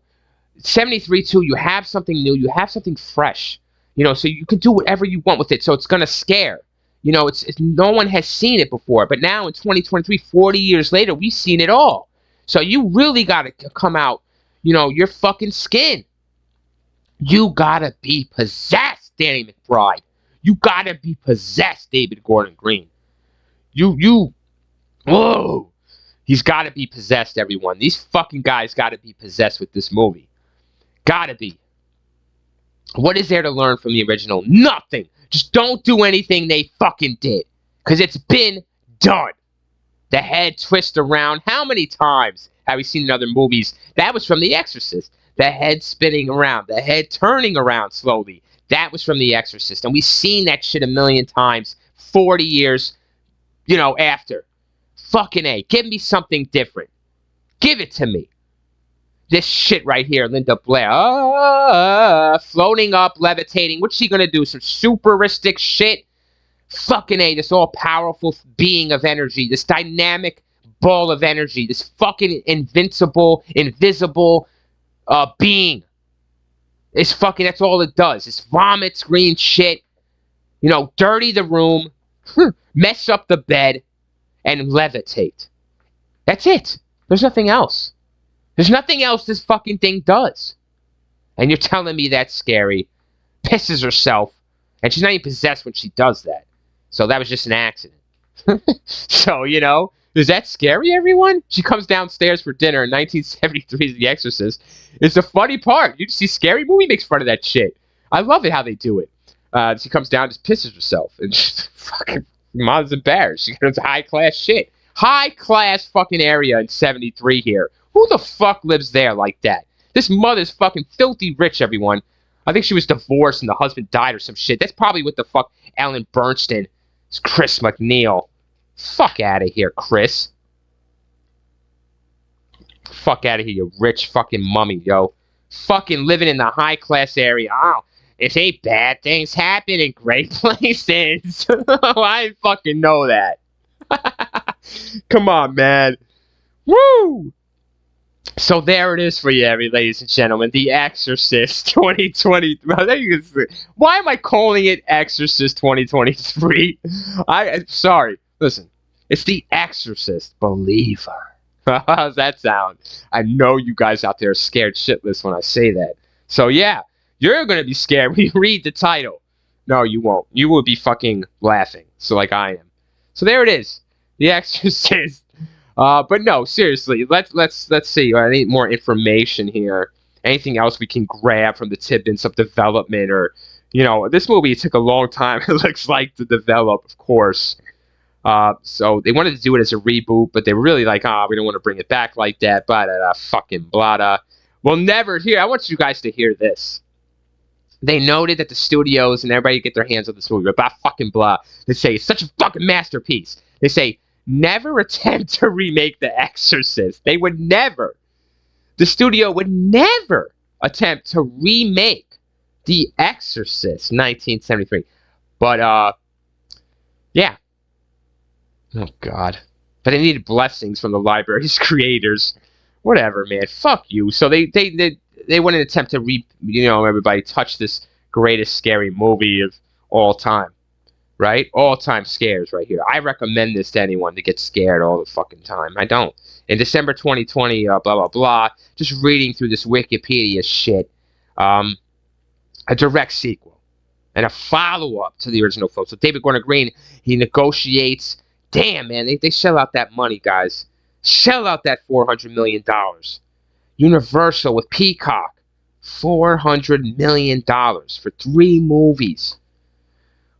73 too. You have something new. You have something fresh. You know, so you can do whatever you want with it. So it's gonna scare. You know, it's no one has seen it before. But now in 2023, 40 years later, we've seen it all. So you really gotta come out. You know, your fucking skin. You gotta be possessed, Danny McBride. You gotta be possessed, David Gordon Green. Whoa. He's gotta be possessed, everyone. These fucking guys gotta be possessed with this movie. Gotta be. What is there to learn from the original? Nothing. Just don't do anything they fucking did. Because it's been done. The head twist around. How many times have we seen in other movies? That was from The Exorcist. The head spinning around. The head turning around slowly. That was from The Exorcist. And we've seen that shit a million times. 40 years, after. Fucking A. Give me something different. Give it to me. This shit right here, Linda Blair. Floating up, levitating. What's she gonna do? Some superistic shit? Fucking A. This all-powerful being of energy. This dynamic ball of energy. This fucking invisible being. It's fucking, that's all it does. It's vomit, screen shit. Dirty the room. Mess up the bed. And levitate. That's it. There's nothing else. There's nothing else this fucking thing does. And you're telling me that's scary. Pisses herself. And she's not even possessed when she does that. So that was just an accident. So, is that scary, everyone? She comes downstairs for dinner in 1973's The Exorcist. It's the funny part. You see Scary Movie makes fun of that shit. I love it how they do it. She comes down, just pisses herself. And fucking mom's embarrassed. She goes high-class shit. High-class fucking area in 73 here. Who the fuck lives there like that? This mother's fucking filthy rich, everyone. I think she was divorced and the husband died or some shit. That's probably what the fuck Ellen Bernstein. It's Chris McNeil. Fuck out of here, Chris. Fuck out of here, you rich fucking mummy, yo. Fucking living in the high-class area. Oh, it ain't bad things happen in great places. I didn't fucking know that. Come on, man. Woo! So there it is for you, ladies and gentlemen. The Exorcist 2023. Why am I calling it Exorcist 2023? Sorry. Listen. It's The Exorcist Believer. How's that sound? I know you guys out there are scared shitless when I say that. So yeah, you're going to be scared when you read the title. No, you won't. You will be fucking laughing. So like I am. So there it is. The Exorcist. But no, seriously, let's see. I need more information here. Anything else we can grab from the tidbits of development, or this movie took a long time. It looks like to develop, of course. So they wanted to do it as a reboot, but they were really like, we don't want to bring it back like that. Fucking blada. Well, never here. I want you guys to hear this. They noted that the studios and everybody get their hands on this movie, blah fucking blah. They say it's such a fucking masterpiece. They say, never attempt to remake The Exorcist. They would never. The studio would never attempt to remake The Exorcist 1973. But, yeah. Oh, God. But they needed blessings from the library's creators. Whatever, man. Fuck you. So they wouldn't attempt to everybody touch this greatest scary movie of all time. Right? All-time scares right here. I recommend this to anyone to get scared all the fucking time. I don't. In December 2020, blah, blah, blah, just reading through this Wikipedia shit, a direct sequel and a follow-up to the original film. So David Gordon Green, he negotiates. Damn, man, they shell out that money, guys. Shell out that $400 million. Universal with Peacock, $400 million for 3 movies.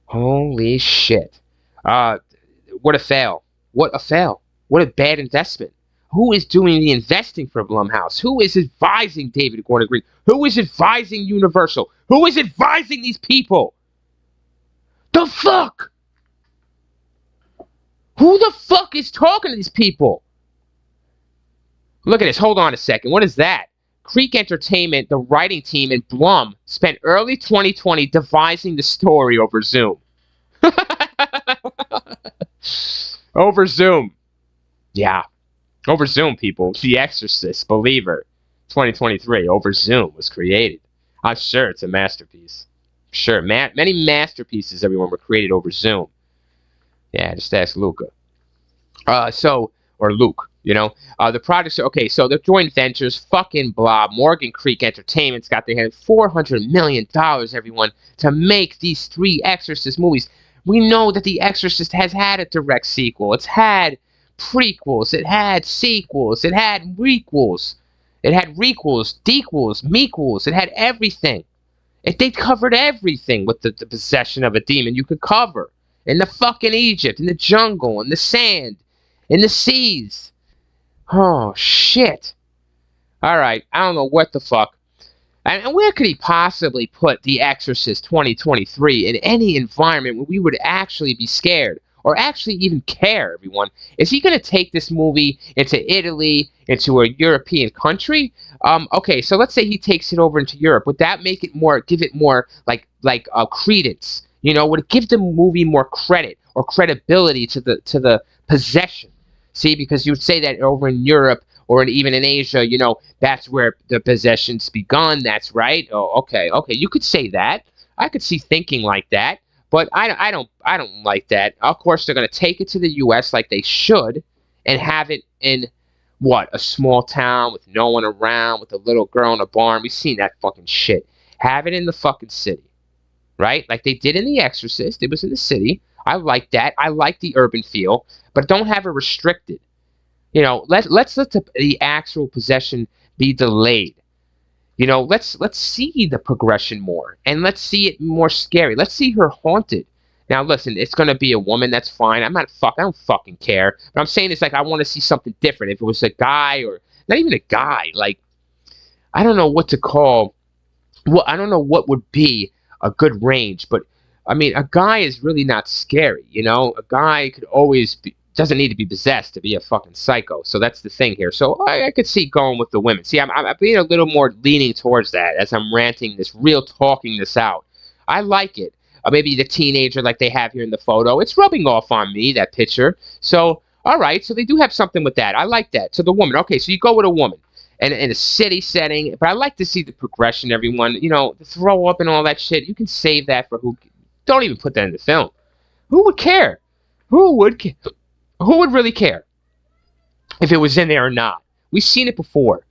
Holy shit. What a fail. What a fail. What a bad investment. Who is doing the investing for Blumhouse? Who is advising David Gordon Green? Who is advising Universal? Who is advising these people? The fuck? Who the fuck is talking to these people? Look at this. Hold on a second. What is that? Creek Entertainment, the writing team, and Blum spent early 2020 devising the story over Zoom. Over Zoom. Yeah. Over Zoom, people. The Exorcist Believer 2023 over Zoom was created. I'm sure it's a masterpiece. Sure. Many masterpieces, everyone, were created over Zoom. Yeah, just ask Luca. Or Luke, the projects, okay, so the joint ventures, fucking blah, Morgan Creek Entertainment's got their hand $400 million, everyone, to make these 3 Exorcist movies. We know that The Exorcist has had a direct sequel. It's had prequels. It had sequels. It had requels. It had requels, dequels, mequels. It had everything. They covered everything with the possession of a demon you could cover. In the fucking Egypt, in the jungle, in the sand. In the seas. Oh, shit. Alright, I don't know what the fuck. And where could he possibly put The Exorcist 2023 in any environment where we would actually be scared or actually even care, everyone? Is he going to take this movie into Italy, into a European country? Okay, so let's say he takes it over into Europe. Would that make it more, give it more like credence? You know, would it give the movie more credit or credibility to the possession? See, because you would say that over in Europe or even in Asia, you know, that's where the possession's begun. That's right. Oh, okay, okay. You could say that. I could see thinking like that, but I don't like that. Of course, they're gonna take it to the U.S. like they should, and have it in what, a small town with no one around, with a little girl in a barn. We've seen that fucking shit. Have it in the fucking city, right? Like they did in The Exorcist. It was in the city. I like that. I like the urban feel, but don't have it restricted. You know, let's let the actual possession be delayed. You know, let's see the progression more, and let's see it more scary. Let's see her haunted. Now, listen, it's gonna be a woman. That's fine. I don't fucking care. But I'm saying it's like I want to see something different. If it was a guy or not even a guy, like I don't know what to call. Well, I don't know what would be a good range, but I mean, a guy is really not scary. You know, a guy could always be, doesn't need to be possessed to be a fucking psycho. So that's the thing here. So I could see going with the women. See, I'm being a little more leaning towards that as I'm ranting this, real talking this out. I like it. Maybe the teenager like they have here in the photo. It's rubbing off on me, that picture. So, all right. So they do have something with that. I like that. So the woman. Okay, so you go with a woman. And in a city setting. But I like to see the progression, everyone. You know, the throw up and all that shit. You can save that for who. Don't even put that in the film. Who would care? Who would care? Who would really care if it was in there or not? We've seen it before,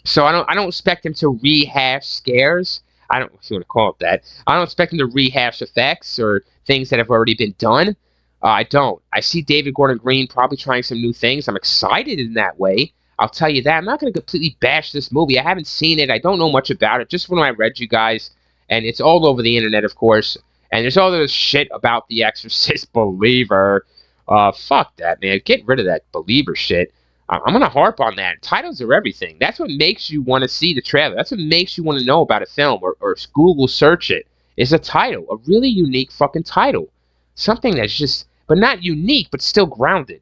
so I don't expect him to rehash scares. I don't, if you want to call it that. I don't expect him to rehash effects or things that have already been done. I don't. I see David Gordon Green probably trying some new things. I'm excited in that way. I'll tell you that. I'm not going to completely bash this movie. I haven't seen it. I don't know much about it. Just when I read you guys, and it's all over the internet, of course. And there's all this shit about The Exorcist believer. Fuck that, man. Get rid of that believer shit. I'm gonna harp on that. Titles are everything. That's what makes you want to see the trailer. That's what makes you want to know about a film or Google search it. Is a title, a really unique fucking title, something that's just, but not unique, but still grounded.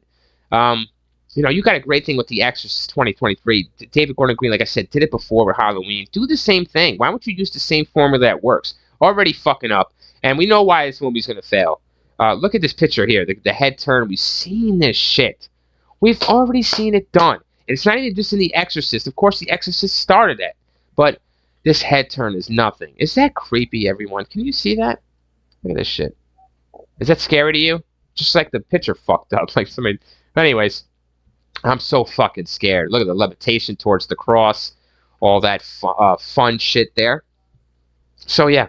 You know, you got a great thing with The Exorcist 2023. David Gordon Green, like I said, did it before with Halloween. Do the same thing. Why don't you use the same formula that works? Already fucking up, and we know why this movie's gonna fail. Look at this picture here, the head turn. We've seen this shit. We've already seen it done. And it's not even just in The Exorcist. Of course, The Exorcist started it. But this head turn is nothing. Is that creepy, everyone? Can you see that? Look at this shit. Is that scary to you? Just like the picture fucked up. Like somebody... Anyways, I'm so fucking scared. Look at the levitation towards the cross. All that fun shit there. So, yeah.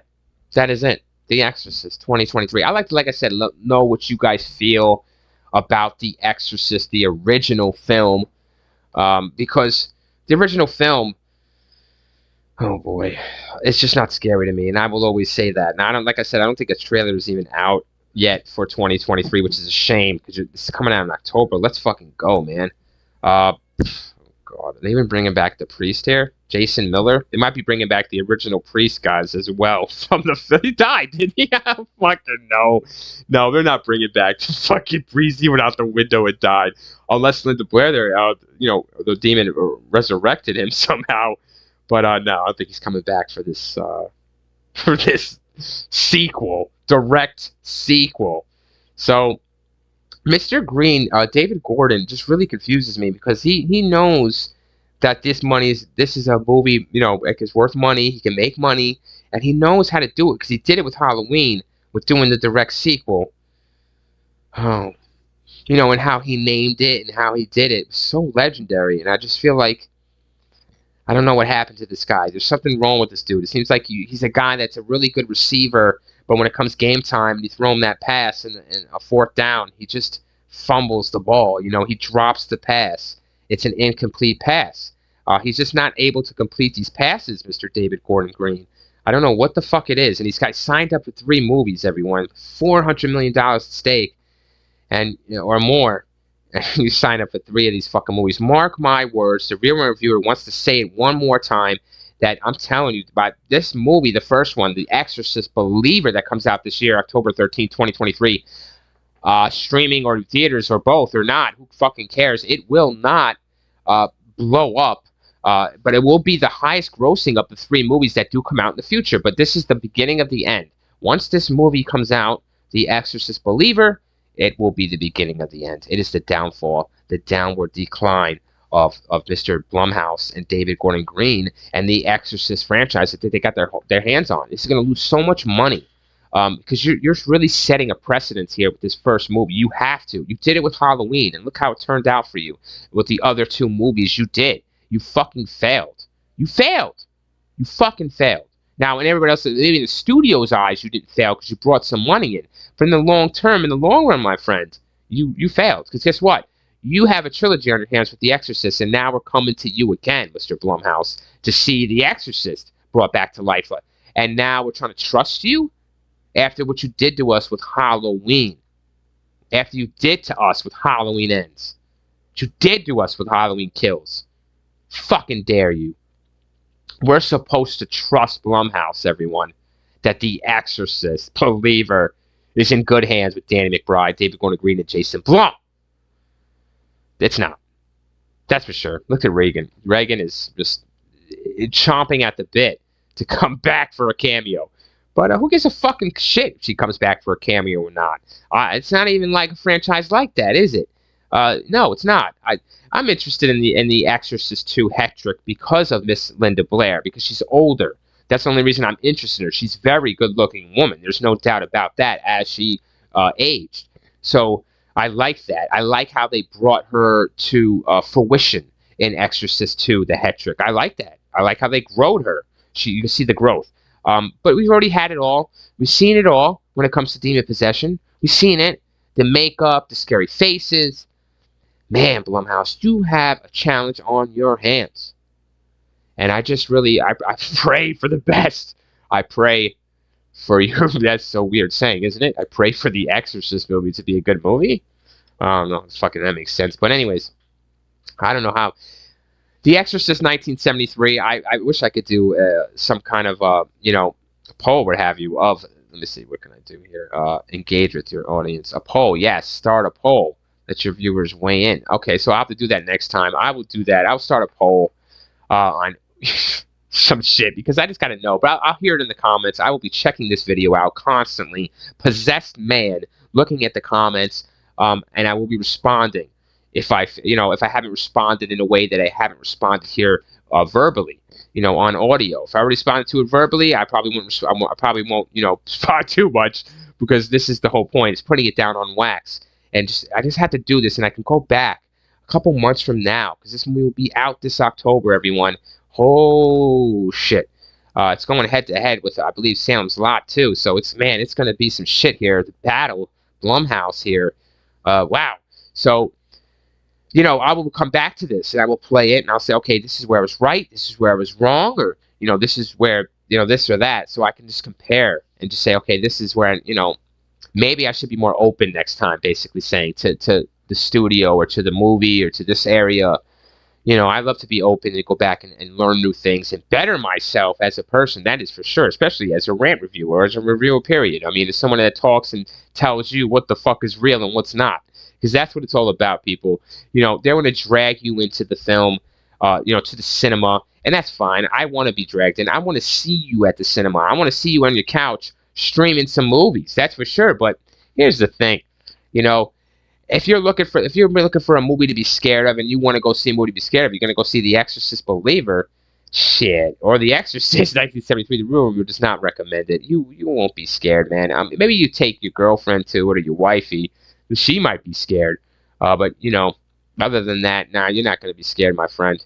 That is it. The Exorcist 2023. I like I said, know what you guys feel about The Exorcist, the original film, because the original film, oh boy, it's just not scary to me, and I will always say that. And I don't, like I said, I don't think a trailer is even out yet for 2023, which is a shame because it's coming out in October. Let's fucking go, man. Oh God, are they even bringing back the priest here? Jason Miller? They might be bringing back the original priest guys as well from the film. He died, didn't he? Fucking no. No, they're not bringing back the fucking priest. He went out the window and died. Unless Linda Blair, you know, the demon resurrected him somehow. But no, I don't think he's coming back for this sequel. Direct sequel. So... Mr. Green, David Gordon, just really confuses me because he knows that this is a movie, you know, like it's worth money. He can make money, and he knows how to do it because he did it with Halloween, with doing the direct sequel. Oh, you know, and how he named it and how he did it. It was so legendary, and I just feel like I don't know what happened to this guy. There's something wrong with this dude. It seems like he's a guy that's a really good receiver, but when it comes game time and you throw him that pass and a fourth down, he just fumbles the ball. You know, he drops the pass. It's an incomplete pass. He's just not able to complete these passes, Mr. David Gordon Green. I don't know what the fuck it is. And he's got signed up for 3 movies, everyone. $400 million at stake, and you know, or more. and you sign up for 3 of these fucking movies. Mark my words, the Real Reviewer wants to say it one more time that I'm telling you about this movie, the first one, The Exorcist Believer, that comes out this year, October 13th, 2023, streaming or theaters or both or not, who fucking cares? It will not blow up, but it will be the highest grossing of the 3 movies that do come out in the future. But this is the beginning of the end. Once this movie comes out, The Exorcist Believer, it will be the beginning of the end. It is the downfall, the downward decline of Mr. Blumhouse and David Gordon Green and the Exorcist franchise that they got their hands on. It's going to lose so much money because you're really setting a precedent here with this first movie. You have to. You did it with Halloween, and look how it turned out for you. With the other 2 movies you did. You fucking failed. You failed. You fucking failed. Now, in everybody else, maybe in the studio's eyes, you didn't fail because you brought some money in. But in the long term, in the long run, my friend, you failed. Because guess what? You have a trilogy on your hands with The Exorcist, and now we're coming to you again, Mr. Blumhouse, to see The Exorcist brought back to life. And now we're trying to trust you after what you did to us with Halloween. After you did to us with Halloween Ends. What you did to us with Halloween Kills. Fucking dare you. We're supposed to trust Blumhouse, everyone, that The Exorcist Believer is in good hands with Danny McBride, David Gordon Green, and Jason Blum. It's not. That's for sure. Look at Reagan. Reagan is just chomping at the bit to come back for a cameo. But who gives a fucking shit if she comes back for a cameo or not? It's not even like a franchise like that, is it? No, it's not. I'm interested in the Exorcist 2 Hetrick because of Miss Linda Blair, because she's older. That's the only reason I'm interested in her. She's a very good-looking woman. There's no doubt about that as she aged. So I like that. I like how they brought her to fruition in Exorcist 2, the Hetrick. I like that. I like how they growed her. You can see the growth. But we've already had it all. We've seen it all when it comes to demon possession. We've seen it. The makeup, the scary faces. Man, Blumhouse, you have a challenge on your hands. And I just really, I pray for the best. I pray for you. That's so weird saying, isn't it? I pray for the Exorcist movie to be a good movie. I don't know. Fucking that makes sense. But anyways, I don't know how. The Exorcist 1973, I wish I could do some kind of, poll, what have you, of, let me see, what can I do here? Engage with your audience. A poll, yes, start a poll. Let your viewers weigh in. Okay, so I'll have to do that next time. I will do that. I'll start a poll on some shit, because I just got to know. But I'll hear it in the comments. I will be checking this video out constantly. Possessed man, looking at the comments, and I will be responding. If I haven't responded in a way that I haven't responded here verbally, on audio. If I responded to it verbally, I probably won't, respond too much, because this is the whole point. It's putting it down on wax. And I just had to do this, and I can go back a couple months from now, because this movie will be out this October, everyone. Oh, shit. It's going head-to-head with, I believe, Salem's Lot, too. So, it's going to be some shit here. The battle, Blumhouse here. Wow. So, I will come back to this, and I will play it, and I'll say, okay, this is where I was right, this is where I was wrong, or, this is where, this or that, so I can just compare and just say, okay, this is where, maybe I should be more open next time, basically saying to the studio or to the movie or to this area. I love to be open and go back and learn new things and better myself as a person, that is for sure, especially as a rant reviewer or as a reviewer, period. I mean, as someone that talks and tells you what the fuck is real and what's not. Because that's what it's all about, people. They want to drag you into the film, to the cinema, and that's fine. I want to be dragged in. I want to see you at the cinema. I want to see you on your couch streaming some movies. That's for sure. But here's the thing, if you're looking for a movie to be scared of, and you want to go see a movie to be scared of, you're gonna go see The Exorcist Believer, shit, or The Exorcist 1973. The Real Review does not recommend it. You won't be scared, man. Maybe you take your girlfriend to it or your wifey. She might be scared, but other than that, nah, you're not gonna be scared, my friend.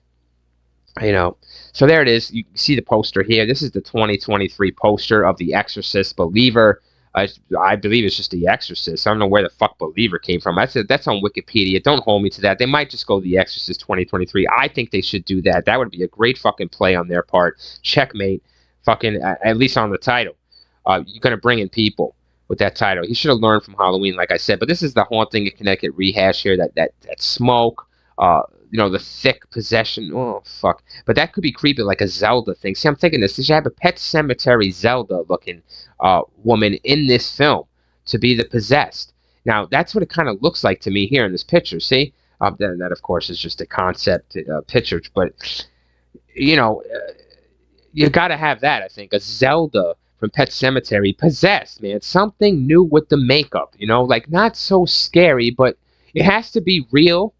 So there it is. You see the poster here. This is the 2023 poster of The Exorcist Believer. I believe it's just The Exorcist. I don't know where the fuck Believer came from. That's on Wikipedia. Don't hold me to that. They might just go The Exorcist 2023. I think they should do that. That would be a great fucking play on their part. Checkmate. Fucking, at least on the title. You're going to bring in people. with that title. He should have learned from Halloween, like I said. But this is the Haunting in Connecticut rehash here. That smoke, the thick possession. Oh fuck! But that could be creepy, like a Zelda thing. See, I'm thinking this. They should have a Pet Cemetery Zelda looking woman in this film to be the possessed. Now that's what it kind of looks like to me here in this picture. See, then that of course is just a concept picture, but you know, you got to have that. I think a Zelda from Pet Cemetery possessed, man. Something new with the makeup, like not so scary, but it has to be real.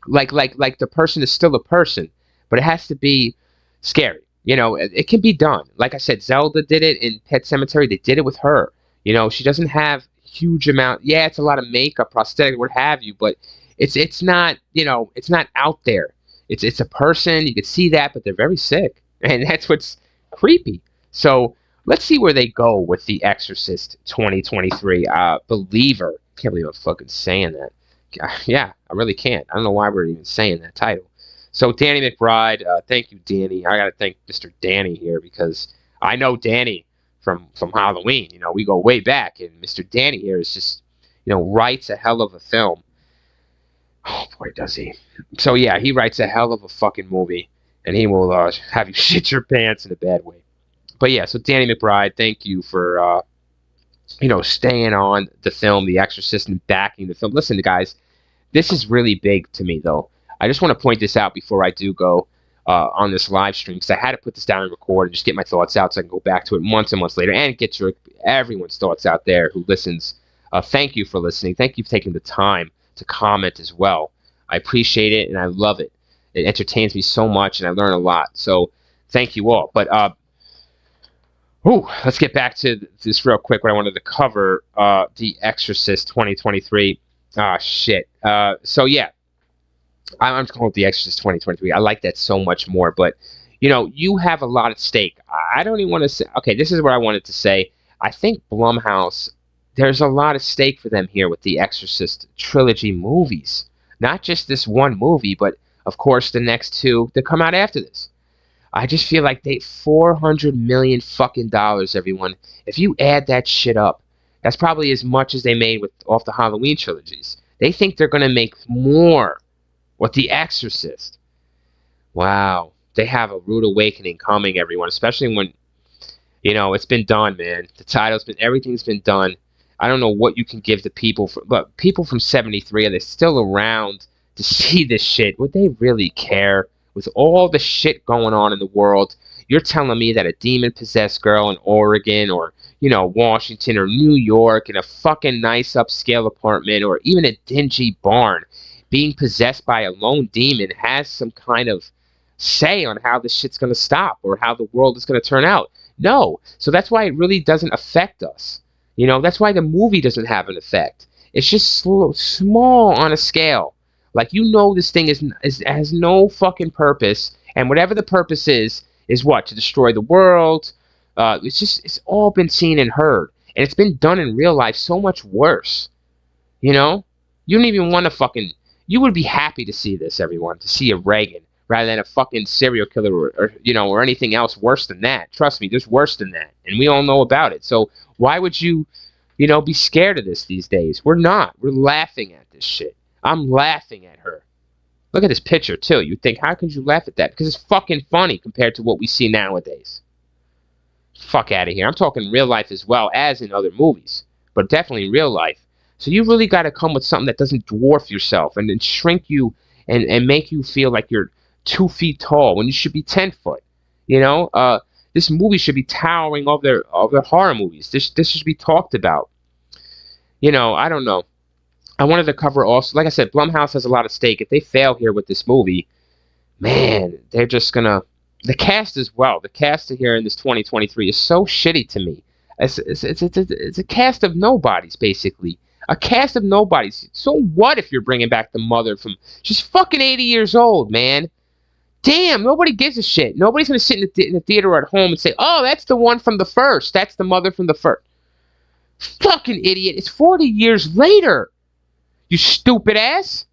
Like the person is still a person, but it has to be scary. It can be done. Like I said, Zelda did it in Pet Cemetery. They did it with her. She doesn't have huge amount. Yeah, it's a lot of makeup, prosthetic, what have you, but it's not, it's not out there. It's a person. You can see that, but they're very sick, and that's what's creepy. So let's see where they go with The Exorcist 2023. Believer. Can't believe I'm fucking saying that. Yeah, I really can't. I don't know why we're even saying that title. So Danny McBride, thank you, Danny. I gotta thank Mr. Danny here because I know Danny from Halloween. We go way back, and Mr. Danny here is just, writes a hell of a film. Oh boy, does he! So yeah, he writes a hell of a fucking movie, and he will have you shit your pants in a bad way. But yeah, so Danny McBride, thank you for staying on the film, The Exorcist, and backing the film. Listen, guys, this is really big to me, though. I just want to point this out before I do go on this live stream, because I had to put this down and record and just get my thoughts out so I can go back to it months and months later and get everyone's thoughts out there who listens. Thank you for listening. Thank you for taking the time to comment as well. I appreciate it, and I love it. It entertains me so much, and I learn a lot. So thank you all. But let's get back to this real quick. What I wanted to cover, The Exorcist 2023. Shit. So yeah, I'm just calling it The Exorcist 2023. I like that so much more. But you have a lot at stake. I don't even want to say. Okay, this is what I wanted to say. I think Blumhouse, there's a lot at stake for them here with the Exorcist trilogy movies. Not just this one movie, but of course the next two that come out after this. I just feel like $400 million fucking dollars, everyone. If you add that shit up, that's probably as much as they made off the Halloween trilogies. They think they're gonna make more with The Exorcist. Wow, they have a rude awakening coming, everyone. Especially when, it's been done, man. The title's been, everything's been done. I don't know what you can give to people, but people from '73, are they still around to see this shit? Would they really care? With all the shit going on in the world, you're telling me that a demon-possessed girl in Oregon or, Washington or New York in a fucking nice upscale apartment or even a dingy barn being possessed by a lone demon has some kind of say on how this shit's going to stop or how the world is going to turn out? No. So that's why it really doesn't affect us. That's why the movie doesn't have an effect. It's just small on a scale. Like, this thing has no fucking purpose, and whatever the purpose is what? To destroy the world. It's all been seen and heard, and it's been done in real life so much worse. You don't even want to you would be happy to see this, everyone, to see a Reagan rather than a fucking serial killer or anything else worse than that. Trust me, there's worse than that, and we all know about it. So why would you, be scared of this these days? We're not. We're laughing at this shit. I'm laughing at her. Look at this picture, too. You think, how could you laugh at that? Because it's fucking funny compared to what we see nowadays. Fuck out of here. I'm talking real life as well as in other movies. But definitely in real life. So you really got to come with something that doesn't dwarf yourself and then shrink you and make you feel like you're 2 feet tall when you should be 10 foot. This movie should be towering over their horror movies. This should be talked about. I don't know. I wanted to cover also, like I said, Blumhouse has a lot at stake. If they fail here with this movie, man, they're just gonna. The cast as well. The cast here in this 2023 is so shitty to me. It's a cast of nobodies, basically. A cast of nobodies. So what if you're bringing back the mother from? She's fucking 80 years old, man. Damn, nobody gives a shit. Nobody's gonna sit in the theater or at home and say, "Oh, that's the one from the first. That's the mother from the first." Fucking idiot! It's 40 years later. You stupid ass!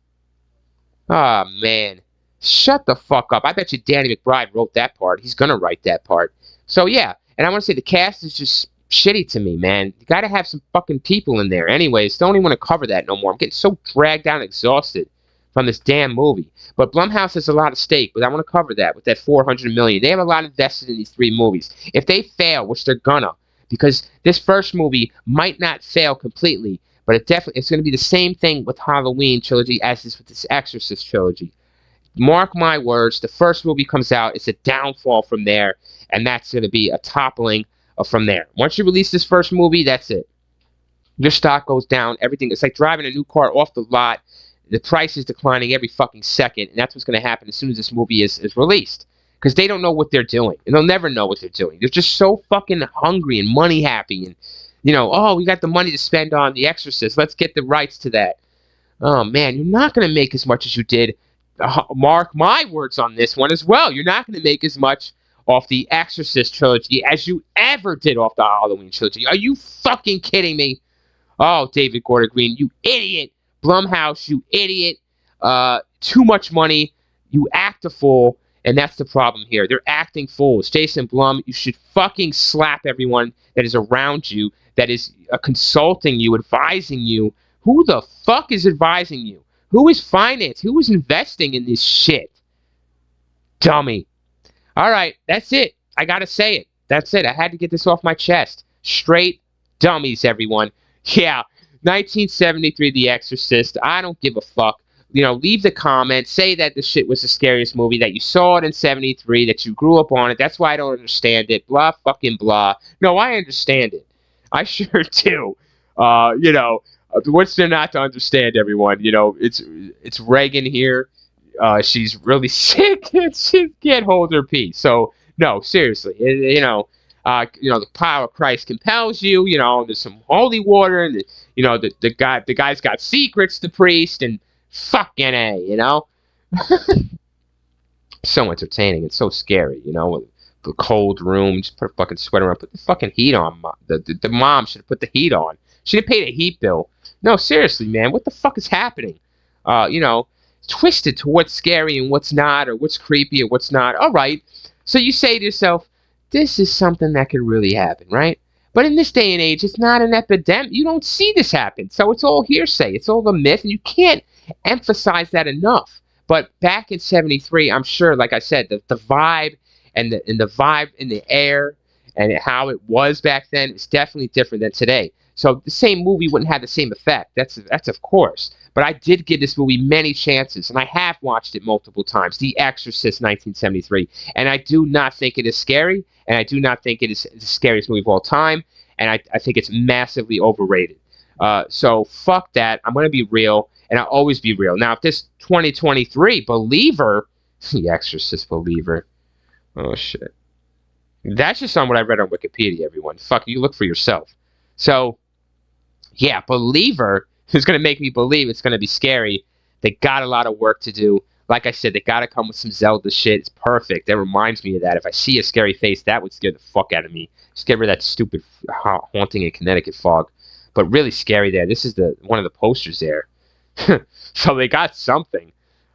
Ah, man. Shut the fuck up. I bet you Danny McBride wrote that part. He's gonna write that part. So, yeah. And I want to say the cast is just shitty to me, man. You gotta have some fucking people in there. Anyways, don't even want to cover that no more. I'm getting so dragged down and exhausted from this damn movie. But Blumhouse has a lot of stake, but I want to cover that with that $400 million. They have a lot invested in these 3 movies. If they fail, which they're gonna, because this first movie might not fail completely, but it's going to be the same thing with Halloween trilogy as is with this Exorcist trilogy. Mark my words, the first movie comes out, it's a downfall from there, and that's going to be a toppling from there. Once you release this first movie, that's it. Your stock goes down, everything. It's like driving a new car off the lot. The price is declining every fucking second, and that's what's going to happen as soon as this movie is released. Because they don't know what they're doing, and they'll never know what they're doing. They're just so fucking hungry and money happy, and, you know, oh, we got the money to spend on The Exorcist. Let's get the rights to that. Oh, man, you're not going to make as much as you did. Mark my words on this one as well. You're not going to make as much off the Exorcist trilogy as you ever did off the Halloween trilogy. Are you fucking kidding me? Oh, David Gordon Green, you idiot. Blumhouse, you idiot. Too much money. You act a fool. And that's the problem here. They're acting fools. Jason Blum, you should fucking slap everyone that is around you, that is consulting you, advising you. Who the fuck is advising you? Who is finance? Who is investing in this shit? Dummy. All right, that's it. I gotta say it. That's it. I had to get this off my chest. Straight dummies, everyone. Yeah, 1973, The Exorcist. I don't give a fuck. You know, leave the comment. Say that the shit was the scariest movie, that you saw it in 73, that you grew up on it. That's why I don't understand it. Blah, fucking blah. No, I understand it. I sure do. You know, what's there not to understand, everyone? You know, it's Reagan here. She's really sick. She can't hold her peace. So, no, seriously. You know, the power of Christ compels you. You know, there's some holy water. And, you know, the guy's got secrets, the priest, and fucking A, you know? So entertaining and so scary, you know? The cold room, just put a fucking sweater on, put the fucking heat on. The mom should have put the heat on. She didn't pay the heat bill. No, seriously, man, what the fuck is happening? You know, twisted to what's scary and what's not, or what's creepy or what's not. All right, so you say to yourself, this is something that could really happen, right? But in this day and age, it's not an epidemic. You don't see this happen. So it's all hearsay. It's all a myth, and you can't emphasize that enough. But back in 73, I'm sure, like I said, the vibe and the vibe in the air and how it was back then is definitely different than today. So the same movie wouldn't have the same effect. That's of course. But I did give this movie many chances, and I have watched it multiple times. The Exorcist, 1973, and I do not think it is scary, and I do not think it is the scariest movie of all time, and I think it's massively overrated. So fuck that. I'm gonna be real, and I'll always be real. Now, if this 2023 Believer, The Exorcist Believer, oh shit, that's just on what I read on Wikipedia. Everyone, fuck, you look for yourself. So, yeah, Believer is going to make me believe it's going to be scary. They got a lot of work to do. Like I said, they got to come with some Zelda shit. It's perfect. That reminds me of that. If I see a scary face, that would scare the fuck out of me. Just get rid of that stupid haunting in Connecticut fog. But really scary there. This is one of the posters there. So they got something.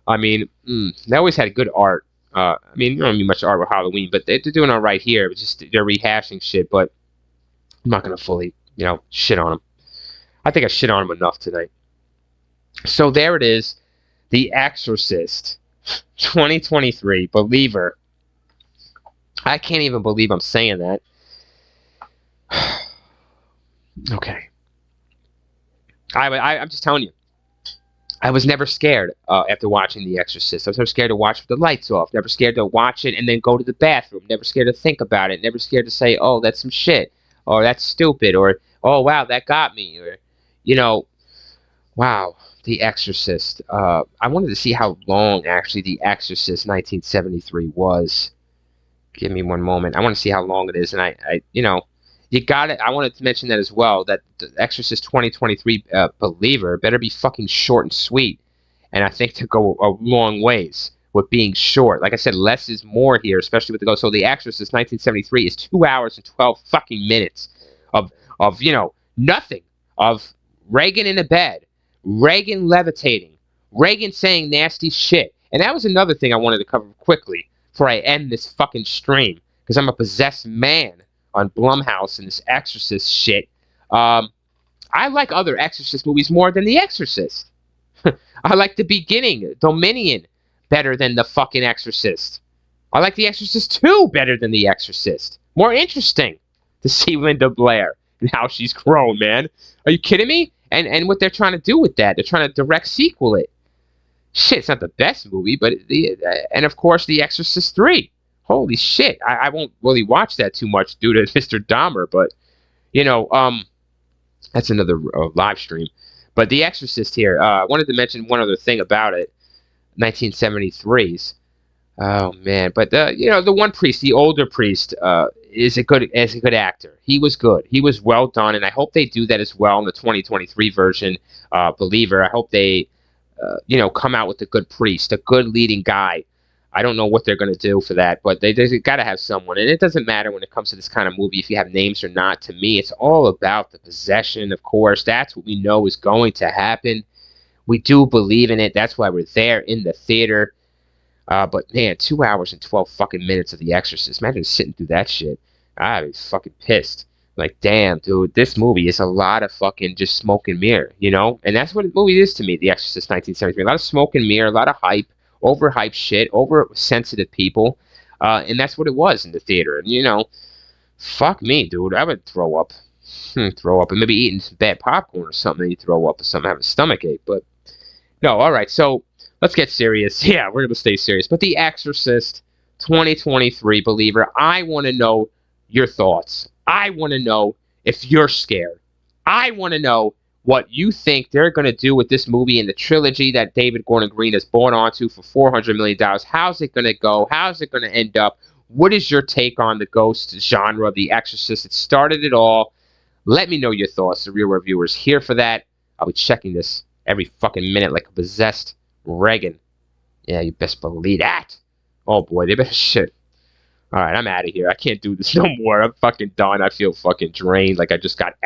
I mean, they always had good art. I mean, you don't need much art with Halloween, but they're doing all right here. It's just they're rehashing shit, but I'm not going to fully, you know, shit on them. I think I shit on him enough tonight. So there it is. The Exorcist 2023 Believer. I can't even believe I'm saying that. Okay. I'm just telling you. I was never scared after watching The Exorcist. I was never scared to watch with the lights off. Never scared to watch it and then go to the bathroom. Never scared to think about it. Never scared to say, oh, that's some shit. Or that's stupid. Or, oh, wow, that got me. Or, you know, wow, The Exorcist. I wanted to see how long, actually, The Exorcist 1973 was. Give me one moment. I want to see how long it is. And I you know, you got it. I wanted to mention that as well, that The Exorcist 2023 Believer better be fucking short and sweet. And I think to go a long ways with being short. Like I said, less is more here, especially with the go. So The Exorcist 1973 is 2 hours and 12 fucking minutes of you know, nothing. Of Reagan in a bed, Reagan levitating, Reagan saying nasty shit. And that was another thing I wanted to cover quickly before I end this fucking stream, because I'm a possessed man. on Blumhouse and this Exorcist shit. I like other Exorcist movies more than The Exorcist. I like The Beginning, Dominion, better than the fucking Exorcist. I like The Exorcist 2 better than The Exorcist. More interesting to see Linda Blair and how she's grown, man. Are you kidding me? And what they're trying to do with that, they're trying to direct sequel it. Shit, it's not the best movie, but and of course The Exorcist 3. Holy shit, I won't really watch that too much due to Mr. Dahmer, but you know, that's another live stream. But The Exorcist here, I wanted to mention one other thing about it, 1973's. Oh man, but you know, the one priest, the older priest, is a good actor. He was good. He was well done, and I hope they do that as well in the 2023 version. Believer. I hope they, you know, come out with a good priest, a good leading guy. I don't know what they're going to do for that, but they got to have someone. And it doesn't matter when it comes to this kind of movie if you have names or not. To me, it's all about the possession, of course. That's what we know is going to happen. We do believe in it. That's why we're there in the theater. But man, 2 hours and 12 fucking minutes of The Exorcist. Imagine sitting through that shit. I'd be fucking pissed. Like, damn, dude, this movie is a lot of fucking just smoke and mirror, you know? And that's what the movie is to me, The Exorcist 1973. A lot of smoke and mirror, a lot of hype, overhyped shit, oversensitive people. And that's what it was in the theater. And, you know, fuck me, dude. I would throw up. Throw up. And maybe eating some bad popcorn or something, and you throw up or something, have a stomach ache. But, no, all right, so let's get serious. Yeah, we're going to stay serious. But The Exorcist 2023, Believer, I want to know your thoughts. I want to know if you're scared. I want to know what you think they're going to do with this movie and the trilogy that David Gordon Green has bought onto for $400 million. How's it going to go? How's it going to end up? What is your take on the ghost genre, The Exorcist? It started it all. Let me know your thoughts. The Real Reviewers here for that. I'll be checking this every fucking minute like a possessed Reagan. Yeah, you best believe that. Oh boy, they better shit. Alright, I'm out of here. I can't do this no more. I'm fucking done. I feel fucking drained like I just got